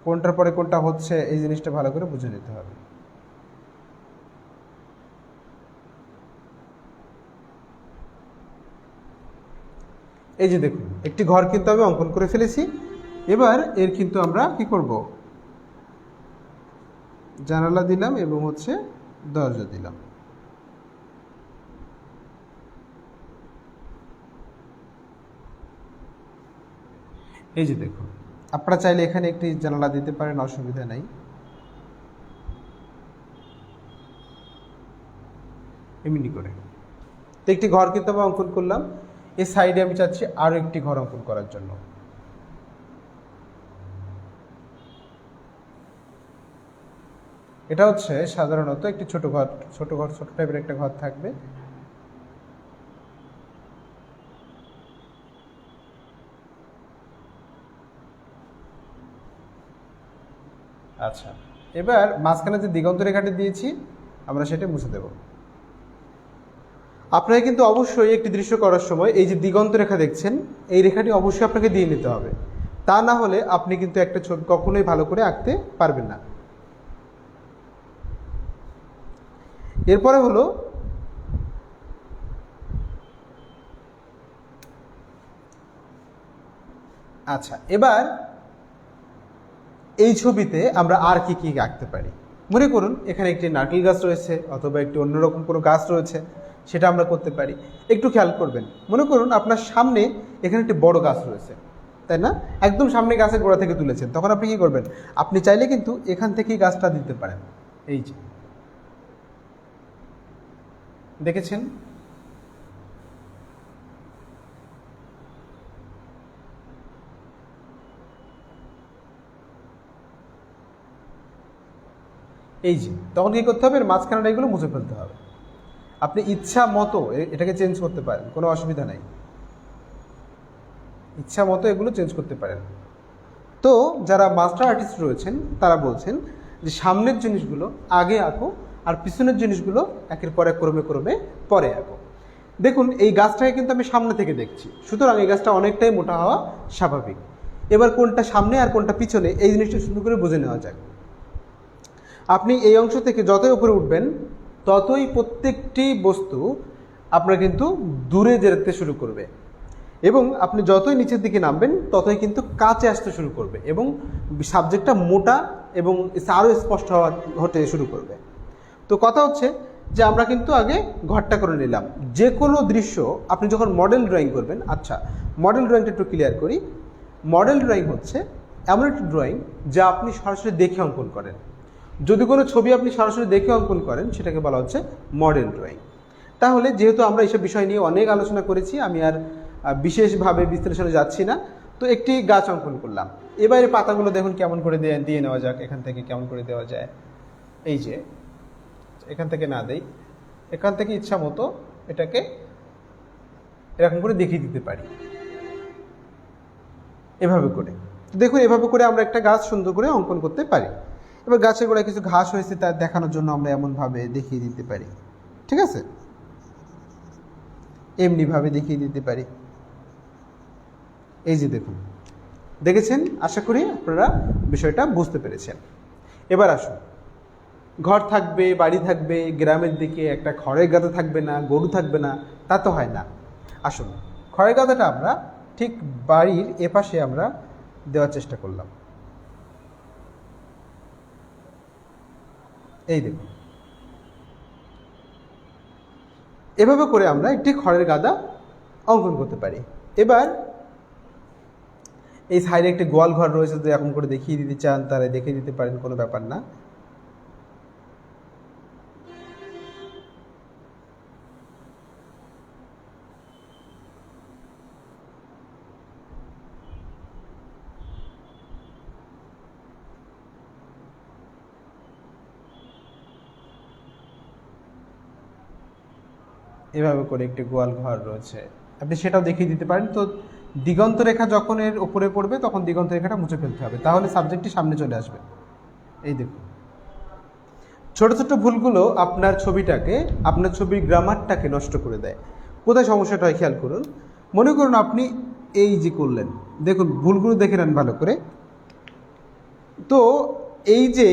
[SPEAKER 1] কোনটার পরে কোনটা হচ্ছে এই জিনিসটা ভালো করে বুঝে নিতে হবে। এই যে দেখুন একটি ঘর কিন্তু আমি অঙ্কন করে ফেলেছি। এবার এর কিন্তু আমরা কি করব, জানালা দিলাম এবং হচ্ছে দরজা দিলাম। এই যে দেখুন, আপনারা চাইলে এখানে একটি জানালা দিতে পারেন, অসুবিধা নাই। এমনি করে তো একটি ঘর কিন্তু আমি অঙ্কন করলাম। এই সাইডে আমি চাচ্ছি আরও একটি ঘর অঙ্কন করার জন্য। এটা হচ্ছে সাধারণত একটি ছোট টাইপের একটা ঘর থাকবে। আচ্ছা, এবার মাঝখানে যে দিগন্ত রেখাটি দিয়েছি আমরা সেটা মুছে দেব। আপনাকে কিন্তু অবশ্যই একটি দৃশ্য করার সময় এই যে দিগন্ত রেখা দেখছেন, এই রেখাটি অবশ্যই আপনাকে দিয়ে নিতে হবে। তা না হলে আপনি কিন্তু একটা ছবি কখনোই ভালো করে আঁকতে পারবেন না। এরপরে হলো আচ্ছা, এবার এই ছবিতে আমরা আর কি কি আঁকতে পারি। মনে করুন এখানে একটি নারকেল গাছ রয়েছে অথবা একটি অন্যরকম কোনো গাছ রয়েছে, সেটা আমরা করতে পারি। একটু খেয়াল করবেন, মনে করুন আপনার সামনে এখানে একটি বড় গাছ রয়েছে, তাই না? একদম সামনে গাছের গোড়া থেকে তুলেছেন, তখন আপনি কি করবেন, আপনি চাইলে কিন্তু এখান থেকেই গাছটা দিতে পারেন। এই যে দেখেছেন, এই যে তখন কি করতে হবে, মাঝখানে এগুলো মুছে ফেলতে হবে। আপনি ইচ্ছা মতো এটাকে চেঞ্জ করতে পারেন, কোনো অসুবিধা নাই, ইচ্ছা মতো এগুলো চেঞ্জ করতে পারেন। তো যারা মাস্টার আর্টিস্ট রয়েছেন তারা বলছেন যে সামনের জিনিসগুলো আগে আঁকো আর পিছনের জিনিসগুলো একের পর এক ক্রমে ক্রমে পরে আঁকো। দেখুন এই গাছটাকে কিন্তু আমি সামনে থেকে দেখছি, সুতরাং এই গাছটা অনেকটাই মোটা হওয়া স্বাভাবিক। এবার কোনটা সামনে আর কোনটা পিছনে এই জিনিসটা সুন্দর করে বুঝে নেওয়া যায়। আপনি এই অংশ থেকে যতই উপরে উঠবেন ততই প্রত্যেকটি বস্তু আপনার কিন্তু দূরে যেতে শুরু করবে, এবং আপনি যতই নিচের দিকে নামবেন ততই কিন্তু কাছে আসতে শুরু করবে এবং সাবজেক্টটা মোটা এবং আরও স্পষ্ট হতে শুরু করবে। তো কথা হচ্ছে যে আমরা কিন্তু আগে ঘরটা করে নিলাম। যে কোনো দৃশ্য আপনি যখন মডেল ড্রয়িং করবেন, আচ্ছা মডেল ড্রয়িংটা একটু ক্লিয়ার করি। মডেল ড্রয়িং হচ্ছে এমন একটি ড্রয়িং যা আপনি সরাসরি দেখে অঙ্কন করেন। যদি কোনো ছবি আপনি সরাসরি দেখে অঙ্কন করেন সেটাকে বলা হচ্ছে মডেল ড্রয়িং। তাহলে যেহেতু আমরা এইসব বিষয় নিয়ে অনেক আলোচনা করেছি, আমি আর বিশেষভাবে বিশ্লেষণে যাচ্ছি না। তো একটি গাছ অঙ্কন করলাম, এবারে পাতাগুলো দেখুন কেমন করে দিয়ে নেওয়া যাক, এখান থেকে কেমন করে দেওয়া যায়। এই যে এখান থেকে না দেই, এখান থেকে ইচ্ছা মতো এটাকে এরকম করে দেখিয়ে দিতে পারি, এভাবে করে। দেখুন এভাবে করে আমরা একটা গাছ সুন্দর করে অঙ্কন করতে পারি। এবার গাছের গোড়ায় কিছু ঘাস হয়েছে তা দেখানোর জন্য আমরা এমনভাবে দেখিয়ে দিতে পারি, ঠিক আছে? এমনিভাবে দেখিয়ে দিতে পারি। এই যে দেখুন, দেখেছেন? আশা করি আপনারা বিষয়টা বুঝতে পেরেছেন। এবার আসুন, ঘর থাকবে, বাড়ি থাকবে, গ্রামের দিকে একটা খড়ের গাদা থাকবে না, গরু থাকবে না, তা তো হয় না। আসুন খড়ের গাদাটা আমরা ঠিক বাড়ির এপাশে আমরা দেওয়ার চেষ্টা করলাম। এই দেখুন, এভাবে করে আমরা একটি খড়ের গাদা অঙ্কন করতে পারি। এবার এই সাইডে একটি গোয়াল ঘর রয়েছে, যদি এরকম করে দেখিয়ে দিতে চান তাহলে দেখিয়ে দিতে পারেন, কোনো ব্যাপার না। এভাবে করে একটি গোয়াল ঘর রয়েছে, আপনি সেটাও দেখিয়ে দিতে পারেন। তো দিগন্ত রেখা যখন এর উপরে পড়বে তখন দিগন্ত রেখাটা মুছে ফেলতে হবে, তাহলে সাবজেক্টটি সামনে চলে আসবে। এই দেখুন, ছোট ছোট ভুলগুলো আপনার ছবিটাকে, আপনার ছবির গ্রামারটাকে নষ্ট করে দেয়। কোথায় সমস্যাটা হয় খেয়াল করুন। মনে করুন আপনি এই যে করলেন, দেখুন ভুলগুলো দেখে নেন ভালো করে। তো এই যে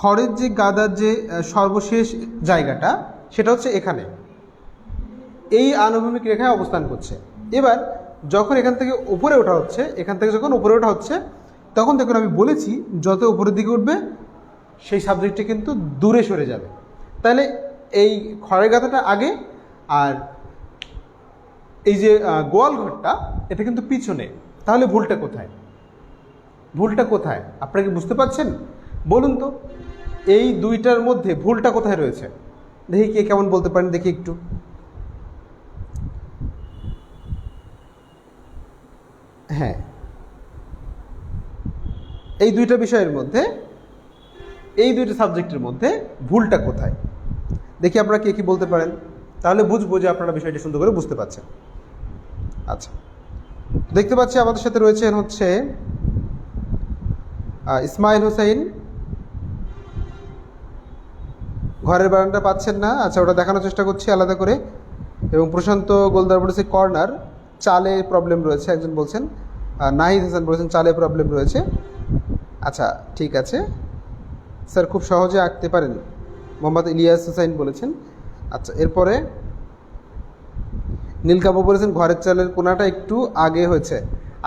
[SPEAKER 1] খড়ের যে গাদার যে সর্বশেষ জায়গাটা, সেটা হচ্ছে এখানে, এই আনুভূমিক রেখায় অবস্থান করছে। এবার যখন এখান থেকে উপরে ওঠা হচ্ছে, এখান থেকে যখন উপরে ওঠা হচ্ছে, তখন দেখুন আমি বলেছি যত উপরের দিকে উঠবে সেই সাবজেক্টটি কিন্তু দূরে সরে যাবে। তাহলে এই খড়ের গাদাটা আগে, আর এই যে গোয়াল ঘরটা এটা কিন্তু পিছনে। তাহলে ভুলটা কোথায়? ভুলটা কোথায় আপনারা কি বুঝতে পারছেন? বলুন তো, এই দুইটার মধ্যে ভুলটা কোথায় রয়েছে? দেখি কে কেমন বলতে পারেন, দেখি একটু। হ্যাঁ, এই দুইটা বিষয়ের মধ্যে, এই দুইটা সাবজেক্টের মধ্যে ভুলটা কোথায়? দেখি আপনারা কে কি বলতে পারেন, তাহলে বুঝবো যে আপনারা বিষয়টি সুন্দর করে বুঝতে পারছেন। আচ্ছা, দেখতে পাচ্ছি আমাদের সাথে রয়েছেন হচ্ছে ইসমাইল হোসেন। ঘরের বারান্দা পাচ্ছেন না, আচ্ছা ওটা দেখানোর চেষ্টা করছি আলাদা করে। এবং প্রশান্ত গোলদার বলেছে কর্নার, চালে প্রবলেম রয়েছে একজন বলছেন। নাহিদ হাসান বলেছেন চালে প্রবলেম রয়েছে। আচ্ছা ঠিক আছে স্যার, খুব সহজে আঁকতে পারেন, মোহাম্মদ ইলিয়াস হোসাইন বলেছেন। আচ্ছা, এরপরে নীলকাবু বলেছেন ঘরের চালের কোনাটা একটু আগে হয়েছে।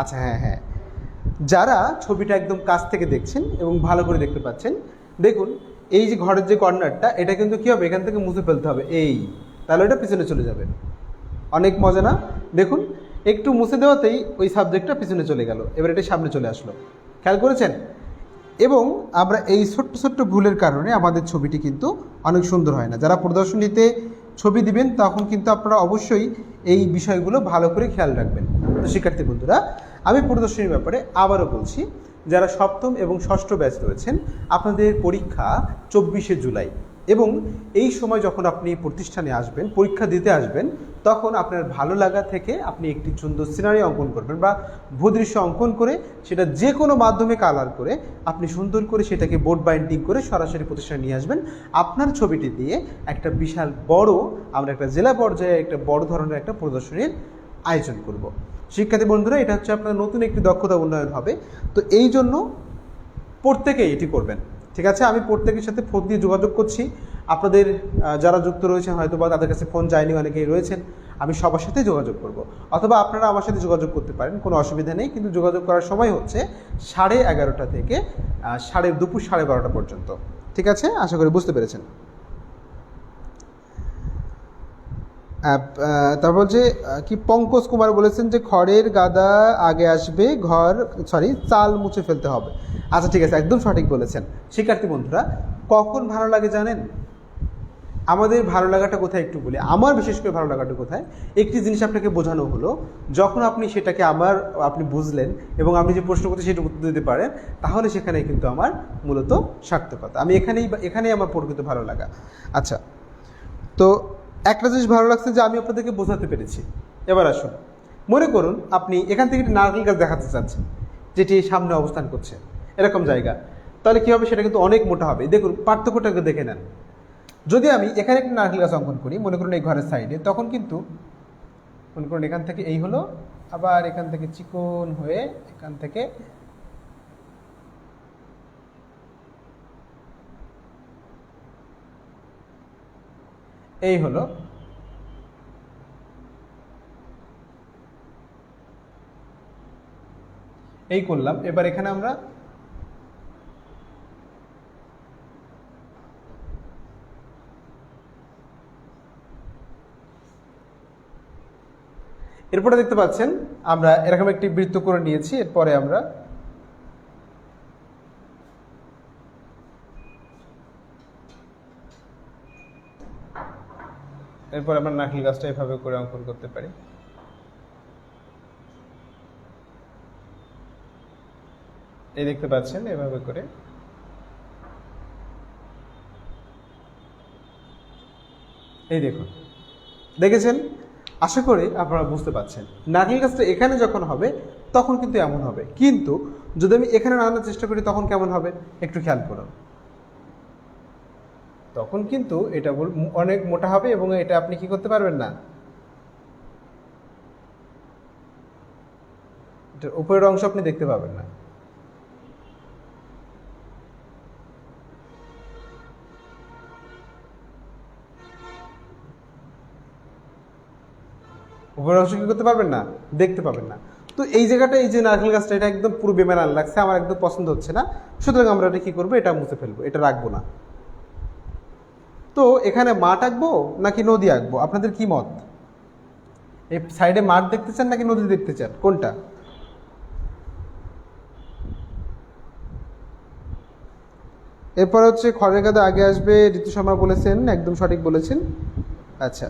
[SPEAKER 1] আচ্ছা হ্যাঁ হ্যাঁ, যারা ছবিটা একদম কাছ থেকে দেখছেন এবং ভালো করে দেখতে পাচ্ছেন, দেখুন এই যে ঘরের যে কর্নারটা, এটা কিন্তু কী হবে, এখান থেকে মুছে ফেলতে হবে, এই, তাহলে এটা পিছনে চলে যাবে। অনেক মজা না? দেখুন একটু মুছে দেওয়াতেই ওই সাবজেক্টটা পিছনে চলে গেল, এবার এটা সামনে চলে আসলো। খেয়াল করেছেন? এবং আমরা এই ছোট্ট ছোট্ট ভুলের কারণে আমাদের ছবিটি কিন্তু অনেক সুন্দর হয় না। যারা প্রদর্শনীতে ছবি দিবেন তখন কিন্তু আপনারা অবশ্যই এই বিষয়গুলো ভালো করে খেয়াল রাখবেন। তো শিক্ষার্থী বন্ধুরা, আমি প্রদর্শনীর ব্যাপারে আবারও বলছি, যারা সপ্তম এবং ষষ্ঠ ব্যাচ রয়েছেন, আপনাদের পরীক্ষা 24শে জুলাই, এবং এই সময় যখন আপনি প্রতিষ্ঠানে আসবেন, পরীক্ষা দিতে আসবেন, তখন আপনার ভালো লাগা থেকে আপনি একটি সুন্দর সিনারি অঙ্কন করবেন বা ভূদৃশ্য অঙ্কন করে, সেটা যে কোনো মাধ্যমে কালার করে আপনি সুন্দর করে সেটাকে বোর্ড বাইন্ডিং করে সরাসরি প্রতিষ্ঠানে নিয়ে আসবেন। আপনার ছবিটি দিয়ে একটা বিশাল বড়, আমরা একটা জেলা পর্যায়ে একটা বড় ধরনের একটা প্রদর্শনীর আয়োজন করব। শিক্ষার্থী বন্ধুরা, এটা হচ্ছে আপনার নতুন একটি দক্ষতা উন্নয়ন হবে। তো এই জন্য প্রত্যেকেই এটি করবেন, ঠিক আছে? আমি প্রত্যেকের সাথে ফোন দিয়ে যোগাযোগ করছি। আপনাদের যারা যুক্ত রয়েছেন হয়তো বা তাদের কাছে ফোন যায়নি, অনেকেই রয়েছেন, আমি সবার সাথে যোগাযোগ করব। অথবা আপনারা আমার সাথে যোগাযোগ করতে পারেন, কোনো অসুবিধা নেই। কিন্তু যোগাযোগ করার সময় হচ্ছে 11:30 থেকে দুপুর 12:30 পর্যন্ত, ঠিক আছে? আশা করি বুঝতে পেরেছেন। তারপর যে কি পঙ্কজ কুমার বলেছেন যে খড়ের গাদা আগে আসবে, চাল মুছে ফেলতে হবে। আচ্ছা ঠিক আছে, একদম সঠিক বলেছেন। শিক্ষার্থী বন্ধুরা, কখন ভালো লাগে জানেন? আমাদের ভালো লাগাটা কোথায় একটু বলি, আমার বিশেষ করে ভালো লাগাটা কোথায়, একটি জিনিস আপনাকে বোঝানো হলো, যখন আপনি সেটাকে আপনি বুঝলেন এবং আপনি যে প্রশ্ন করতে সেটা উত্তর দিতে পারেন, তাহলে সেখানে কিন্তু আমার মূলত সার্থকতা। আমি এখানেই আমার প্রকৃত ভালো লাগা। আচ্ছা, তো একটা জিনিস ভালো লাগছে যে আমি আপনাদেরকে বোঝাতে পেরেছি। এবার আসুন, মনে করুন আপনি এখান থেকে একটি নারকেল গাছ দেখাতে চাচ্ছেন, যেটি সামনে অবস্থান করছে, এরকম জায়গা। তাহলে কী হবে, সেটা কিন্তু অনেক মোটা হবে। দেখুন পার্থক্যটাকে দেখে নেন। যদি আমি এখানে একটা নারকেল গাছ অঙ্কন করি, মনে করুন এই ঘরের সাইডে, তখন কিন্তু মনে করুন এখান থেকে এই হলো, আবার এখান থেকে চিকন হয়ে এখান থেকে এই হলো, এই করলাম। এবার এখানে আমরা এরপরে দেখতে পাচ্ছেন আমরা এরকম একটি বৃত্ত করে নিয়েছি। এরপরে আমরা নারকেল গাছটা এভাবে করে অঙ্কন করতে পারি। এই দেখতে পাচ্ছেন, এভাবে করে এই দেখুন, দেখেছেন? আশা করি আপনারা বুঝতে পারছেন। নারকেল গাছটা এখানে যখন হবে তখন কিন্তু এমন হবে, কিন্তু যদি আমি এখানে নামানোর চেষ্টা করি তখন কেমন হবে একটু খেয়াল করুন। তখন কিন্তু এটা অনেক মোটা হবে এবং এটা আপনি কি করতে পারবেন না, এটার উপরের অংশ আপনি দেখতে পাবেন না। উপরের অংশ কী করতে পারবেন না, দেখতে পাবেন না। তো এই জায়গাটা, এই যে নারকেল গাছটা, এটা একদম পুরো বেমানান লাগছে, আমার একদম পছন্দ হচ্ছে না, সুতরাং আমরা এটা কী করবো, এটা মুছে ফেলবো, এটা রাখবো না। তো এখানে মাঠ আঁকবো নাকি নদী আঁকবো, আপনাদের কি মত? এই সাইডে মাঠ দেখতে চান নাকি নদী দেখতে চান, কোনটা? এরপর হচ্ছে খড়ের গাদা আগে আসবে, ঋতু শর্মা বলেছেন, একদম সঠিক বলেছেন। আচ্ছা,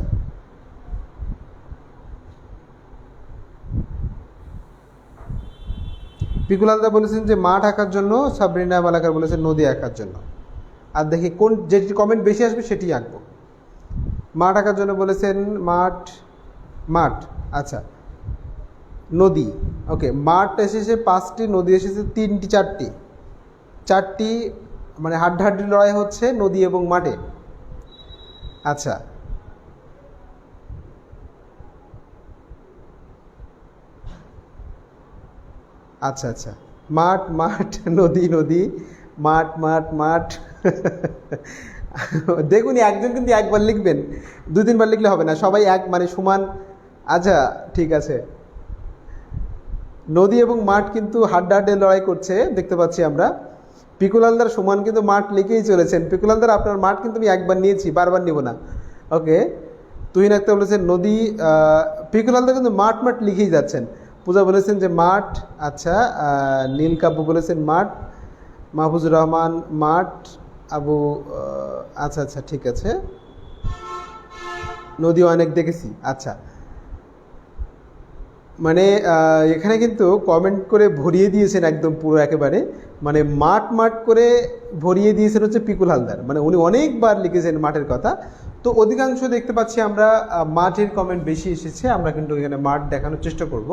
[SPEAKER 1] পিকুল হালদার বলেছেন যে মাঠ আঁকার জন্য, সাবরিনা মালাকার বলেছেন নদী আঁকার জন্য। আর দেখি কোন যেটি কমেন্ট বেশি আসবে সেটি আঁকবো। মাঠ আঁকার জন্য বলেছেন মাঠ, মাঠ, আচ্ছা নদী, ওকে। মাঠ এসেছে 5টি, নদী এসেছে 3টি, 4টি, 4টি, মানে হাড্ডাহাড্ডি লড়াই হচ্ছে নদী এবং মাঠে। আচ্ছা, আচ্ছা আচ্ছা, মাঠ মাঠ, নদী নদী, মাঠ মাঠ মাঠ। দেখুন, একজন কিন্তু একবার লিখবেন, 2-3বার লিখলে হবে না, সবাই এক মানে সমান। আচ্ছা ঠিক আছে, নদী এবং মাঠ কিন্তু হাড্ডাহাড্ডি লড়াই করছে দেখতে পাচ্ছি আমরা। পিকুল হালদার সমান কিন্তু মাঠ লিখেই চলেছেন। পিকুল হালদার, আপনার মাঠ কিন্তু আমি একবার নিয়েছি, বারবার নিব না, ওকে। তুহিন আক্তার বলেছেন নদী, পিকুল হালদার কিন্তু মাঠ মাঠ লিখেই যাচ্ছেন। পূজা বলেছেন যে মাঠ, আচ্ছা। নীল কাব্য বলেছেন মাঠ, মাহফুজুর রহমান মাঠ, আবু, আচ্ছা আচ্ছা ঠিক আছে, নদী অনেক দেখেছি, আচ্ছা। মানে এখানে কিন্তু কমেন্ট করে ভরিয়ে দিয়েছেন একদম পুরো একেবারে, মানে মাঠ মাঠ করে ভরিয়ে দিয়েছেন হচ্ছে পিকুল হালদার, মানে উনি অনেকবার লিখেছেন মাঠের কথা। তো অধিকাংশ দেখতে পাচ্ছি আমরা মাঠের কমেন্ট বেশি এসেছে, আমরা কিন্তু এখানে মাঠ দেখানোর চেষ্টা করব।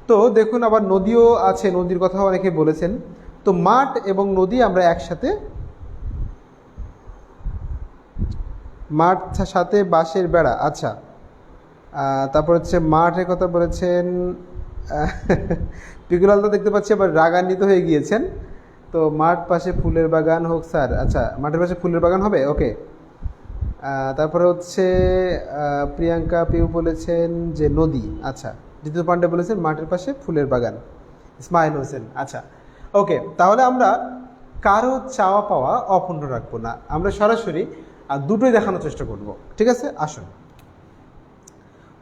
[SPEAKER 1] তো দেখুন, আবার নদীও আছে, নদীর কথাও অনেকে বলেছেন। তো মাঠ এবং নদী আমরা একসাথে, মাঠ সাথে বাঁশের বেড়া, আচ্ছা। তারপর হচ্ছে মাঠের কথা বলেছেন। পিকুল হালদার দেখতে পাচ্ছি আবার রাগান্বিত হয়ে গিয়েছেন। তো মাঠ পাশে ফুলের বাগান হোক স্যার, আচ্ছা মাঠের পাশে ফুলের বাগান হবে, ওকে। তারপরে হচ্ছে প্রিয়াঙ্কা পিউ বলেছেন যে নদী, আচ্ছা। জিতু পান্ডে বলেছেন মাঠের পাশে ফুলের বাগান। ইসমাইল হোসেন, আচ্ছা ওকে। তাহলে আমরা কারো চাওয়া পাওয়া অপূর্ণ রাখবো না, আমরা সরাসরি দুটোই দেখানোর চেষ্টা করব, ঠিক আছে। আসুন,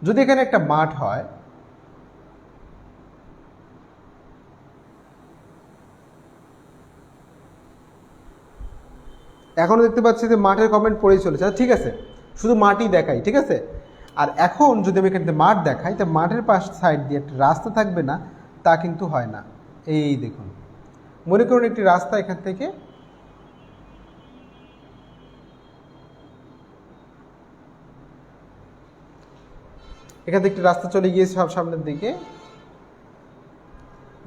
[SPEAKER 1] যদি এখানে একটা মাঠ হয়, এখনও দেখতে পাচ্ছি যে মাঠের কমেন্ট পড়েই চলেছে, ঠিক আছে, শুধু মাঠই দেখাই, ঠিক আছে। আর এখন যদি আমি এখানে মাঠ দেখাই, তো মাঠের পাশ সাইড দিয়ে একটা রাস্তা থাকবে না, তা কিন্তু হয় না। এই দেখুন, মনে করুন একটি রাস্তা এখান থেকে, এখান থেকে একটি রাস্তা চলে গিয়েছে সব সামনের দিকে।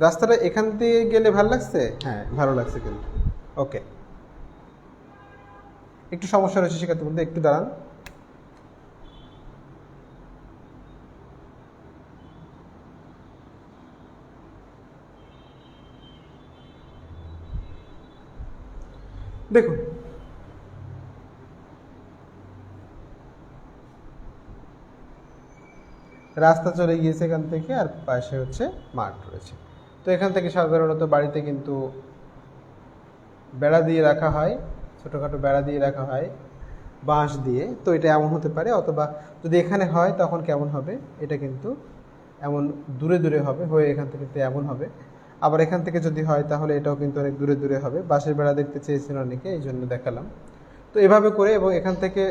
[SPEAKER 1] রাস্তাটা এখান থেকে গেলে ভালো লাগছে, হ্যাঁ ভালো লাগছে কিন্তু, ওকে। একটু সমস্যা রয়েছে শিক্ষার্থী বলতে, একটু দাঁড়ান। দেখুন, রাস্তা চলে গিয়েছে এখান থেকে, আর পাশে হচ্ছে মাঠ রয়েছে। তো এখান থেকে সাধারণত বাড়িতে কিন্তু বেড়া দিয়ে রাখা হয়, ছোটোখাটো বেড়া দিয়ে রাখা হয় বাঁশ দিয়ে। তো এটা এমন হতে পারে, অথবা যদি এখানে হয় তখন কেমন হবে, এটা কিন্তু এমন দূরে দূরে হবে, হয়ে এখান থেকে তো এমন হবে। আবার এখান থেকে যদি হয় তাহলে এটাও কিন্তু অনেক দূরে দূরে হবে। বাঁশের বেড়া দেখতে চেয়েছেন অনেকে, এই জন্য দেখালাম। তো এভাবে করে, এবং এখান থেকে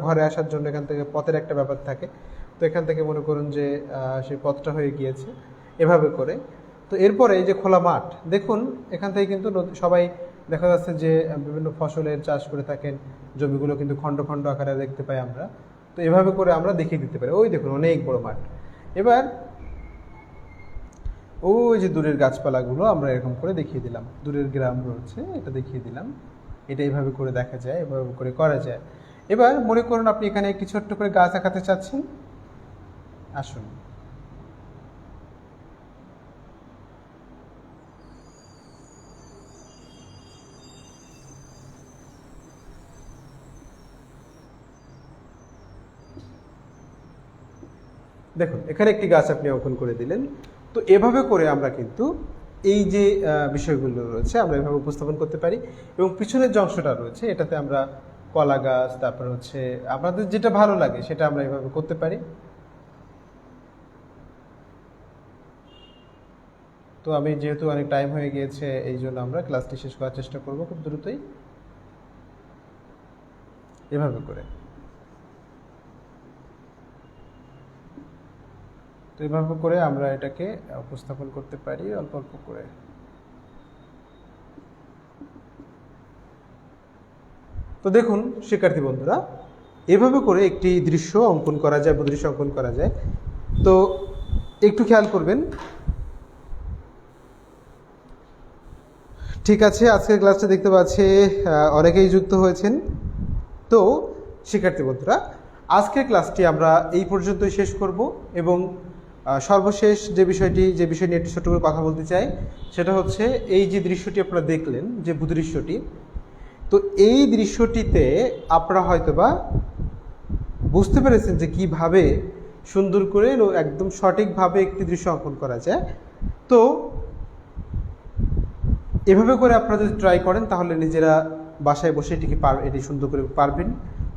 [SPEAKER 1] ঘরে আসার জন্য এখান থেকে পথের একটা ব্যাপার থাকে। তো এখান থেকে মনে করুন যে সেই পথটা হয়ে গিয়েছে এভাবে করে। তো এরপরে এই যে খোলা মাঠ, দেখুন এখান থেকে কিন্তু সবাই দেখা যাচ্ছে যে বিভিন্ন ফসলের চাষ করে থাকেন, জমিগুলো কিন্তু খণ্ড খণ্ড আকারে দেখতে পাই আমরা। তো এভাবে করে আমরা দেখিয়ে দিতে পারি, ওই দেখুন অনেক বড় মাঠ। এবার ওই যে দূরের গাছপালাগুলো আমরা এরকম করে দেখিয়ে দিলাম, দূরের গ্রাম রয়েছে এটা দেখিয়ে দিলাম। এটা এইভাবে করে দেখা যায়, এভাবে করে করা যায়। এবার মনে করুন আপনি এখানে একটি ছোট্ট করে গাছ আঁকাতে চাচ্ছেন, আসুন। দেখুন এখানে একটি গাছ আপনি অঙ্কন করে দিলেন। তো এভাবে করে আমরা কিন্তু এই যে বিষয়গুলো রয়েছে আমরা এভাবে উপস্থাপন করতে পারি, এবং পিছনের যে অংশটা রয়েছে এটাতে আমরা কলা গাছ, তারপর হচ্ছে আমাদের যেটা ভালো লাগে সেটা আমরা এভাবে করতে পারি। তো আমি যেহেতু অনেক টাইম হয়ে গিয়েছে এই জন্য আমরা ক্লাসটি শেষ করার চেষ্টা করব খুব দ্রুতই, এভাবে করে। তো এভাবে করে আমরা এটাকে উপস্থাপন করতে পারি অল্প অল্প করে। তো দেখুন শিক্ষার্থী বন্ধুরা, এভাবে করে একটি দৃশ্য অঙ্কন করা যায়, ভূদৃশ্য অঙ্কন করা যায়। তো একটু খেয়াল করবেন। ঠিক আছে, আজকের ক্লাসটা দেখতে পাচ্ছি অনেকেই যুক্ত হয়েছেন। তো শিক্ষার্থী বন্ধুরা, আজকের ক্লাসটি আমরা এই পর্যন্তই শেষ করব, এবং সর্বশেষ যে বিষয় নিয়ে একটু ছোট করে কথা বলতে চাই সেটা হচ্ছে এই যে দৃশ্যটি আপনারা দেখলেন, যে ভূদৃশ্যটি, তো এই দৃশ্যটিতে আপনারা হয়তোবা বুঝতে পেরেছেন যে কিভাবে সুন্দর করে একদম সঠিকভাবে একটি দৃশ্য অঙ্কন করা যায়। তো এভাবে করে আপনারা যদি ট্রাই করেন তাহলে নিজেরা বাসায় বসে এটি সুন্দর করে পারবেন।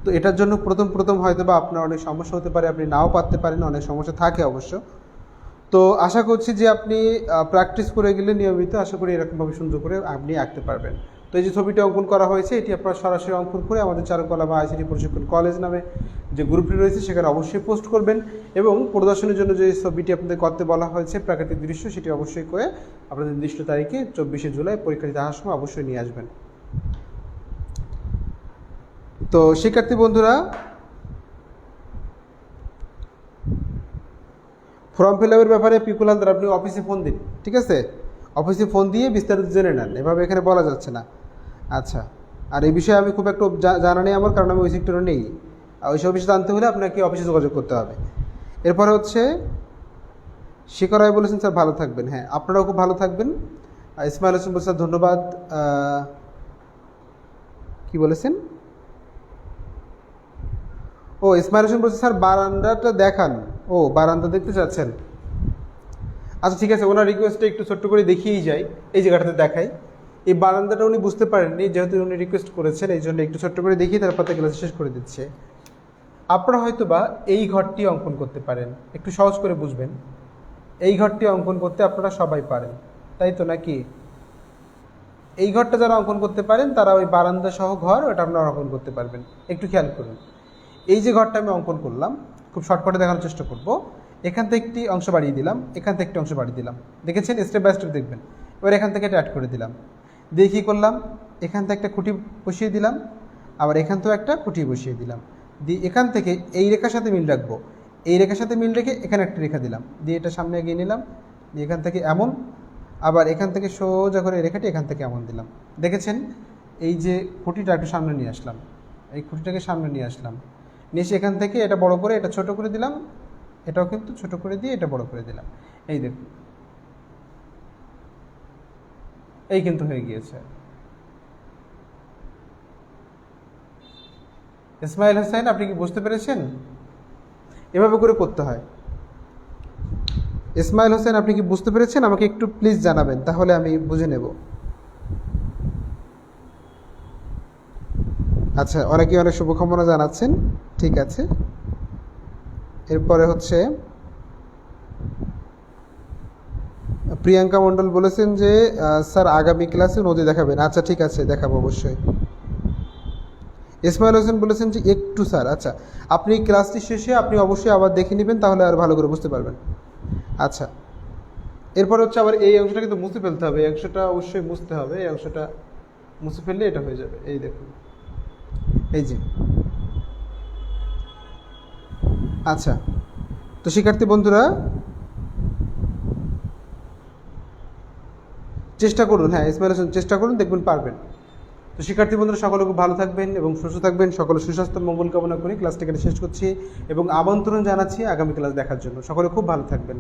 [SPEAKER 1] তো এটার জন্য প্রথম হয়তোবা আপনার অনেক সমস্যা হতে পারে, আপনি নাও পারতে পারেন, অনেক সমস্যা থাকে অবশ্য। তো আশা করছি যে আপনি প্র্যাকটিস করে গেলে নিয়মিত, আশা করি এরকমভাবে সুন্দর করে আপনি আঁকতে পারবেন। তো এই যে ছবিটি অঙ্কন করা হয়েছে এটি আপনারা সরাসরি অঙ্কন করে আমাদের চারুকলা বা আইসিটি প্রশিক্ষণ কলেজ নামে যে গ্রুপটি রয়েছে সেখানে অবশ্যই পোস্ট করবেন, এবং প্রদর্শনের জন্য যে ছবিটি আপনাদের করতে বলা হয়েছে প্রাকৃতিক দৃশ্য, সেটি অবশ্যই করে আপনাদের নির্দিষ্ট তারিখে 24শে জুলাই পরীক্ষা দিতে আসার সময় অবশ্যই নিয়ে আসবেন। তো শিক্ষার্থী বন্ধুরা, ফর্ম ফিল আপের ব্যাপারে পিকুল হালদার আপনি অফিসে ফোন দিন, ঠিক আছে? অফিসে ফোন দিয়ে বিস্তারিত জেনে নেন, এভাবে এখানে বলা যাচ্ছে না। আচ্ছা, আর এই বিষয়ে আমি খুব একটু জানা নেই আমার, কারণ আমি ওই সেক্টরে নেই। ওই সব বিষয়ে জানতে হলে আপনাকে অফিসে যোগাযোগ করতে হবে। এরপরে হচ্ছে শিখর রায় বলেছেন স্যার ভালো থাকবেন। হ্যাঁ, আপনারাও খুব ভালো থাকবেন। ইসমাইল হোসেন বলছেন স্যার ধন্যবাদ। কি বলেছেন? ও ইসমাইল হোসেন বলছে স্যার বারান্দাটা দেখান। ও বারান্দা দেখতে চাচ্ছেন? আচ্ছা ঠিক আছে, ওনার রিকোয়েস্টটা একটু ছোট্ট করে দেখিয়েই যাই, এই জায়গাটাতে দেখাই। এই বারান্দাটা উনি বুঝতে পারেননি, যেহেতু উনি রিকোয়েস্ট করেছেন এই জন্য একটু ছোট্ট করে দেখিয়ে তারপর ক্লাস শেষ করে দিচ্ছে। আপনারা হয়তো বা এই ঘরটি অঙ্কন করতে পারেন, একটু সহজ করে বুঝবেন। এই ঘরটি অঙ্কন করতে আপনারা সবাই পারেন, তাই তো নাকি? এই ঘরটা যারা অঙ্কন করতে পারেন তারা ওই বারান্দা সহ ঘর ওটা আপনারা অঙ্কন করতে পারবেন। একটু খেয়াল করুন, এই যে ঘরটা আমি অঙ্কন করলাম, খুব শর্টকাটে দেখানোর চেষ্টা করব। এখান থেকে একটি অংশ বাড়িয়ে দিলাম, এখান থেকে একটি অংশ বাড়িয়ে দিলাম, দেখেছেন? স্টেপ বাই স্টেপ দেখবেন। এবার এখান থেকে এটা অ্যাড করে দিলাম, দিয়ে কী করলাম, এখান থেকে একটা খুঁটি বসিয়ে দিলাম, আবার এখান থেকেও একটা খুঁটি বসিয়ে দিলাম, দিয়ে এখান থেকে এই রেখার সাথে মিল রাখবো, এই রেখার সাথে মিল রেখে এখানে একটা রেখা দিলাম, দিয়ে এটা সামনে এগিয়ে নিলাম, দিয়ে এখান থেকে এমন, আবার এখান থেকে সোজা করে এই রেখাটি এখান থেকে এমন দিলাম। দেখেছেন? এই যে খুঁটিটা একটু সামনে নিয়ে আসলাম, এই খুঁটিটাকে সামনে নিয়ে আসলাম, নিয়ে এসে এখান থেকে এটা বড় করে এটা ছোট করে দিলাম, এটাও কিন্তু ছোট করে দিয়ে এটা বড় করে দিলাম। এই দেখুন, এই কিন্তু হয়ে গিয়েছে। ইসমাইল হোসেন আপনি কি বুঝতে পেরেছেন? এভাবে করে করতে হয়। ইসমাইল হোসেন আপনি কি বুঝতে পেরেছেন? আমাকে একটু প্লিজ জানাবেন, তাহলে আমি বুঝে নেব। আচ্ছা, অনেকে অনেক শুভকামনা জানাচ্ছেন, ঠিক আছে। এরপরে হচ্ছে প্রিয়াঙ্কা মণ্ডল বলেছেন যে স্যার আগামী ক্লাসে নদী দেখাবেন। আচ্ছা ঠিক আছে, দেখাবো অবশ্যই। ইসমাইল হোসেন বলেছেন যে একটু স্যার। আচ্ছা, আপনি ক্লাসটি শেষে আপনি অবশ্যই আবার দেখে নেবেন, তাহলে আর ভালো করে বুঝতে পারবেন। আচ্ছা, এরপর হচ্ছে আবার এই অংশটা কিন্তু মুছে ফেলতে হবে, এই অংশটা অবশ্যই মুছতে হবে, এই অংশটা মুছে ফেললে এটা হয়ে যাবে। এই দেখুন, এই যে। আচ্ছা, তো শিক্ষার্থী বন্ধুরা চেষ্টা করুন, হ্যাঁ ইসমাইল হোসেন চেষ্টা করুন, দেখবেন পারবেন। তো শিক্ষার্থী বন্ধুরা সকলে খুব ভালো থাকবেন এবং সুস্থ থাকবেন, সকলে সুস্বাস্থ্য মঙ্গল কামনা করি ক্লাসটা এখানে শেষ করছি এবং আমন্ত্রণ জানাচ্ছি আগামী ক্লাস দেখার জন্য। সকলে খুব ভালো থাকবেন।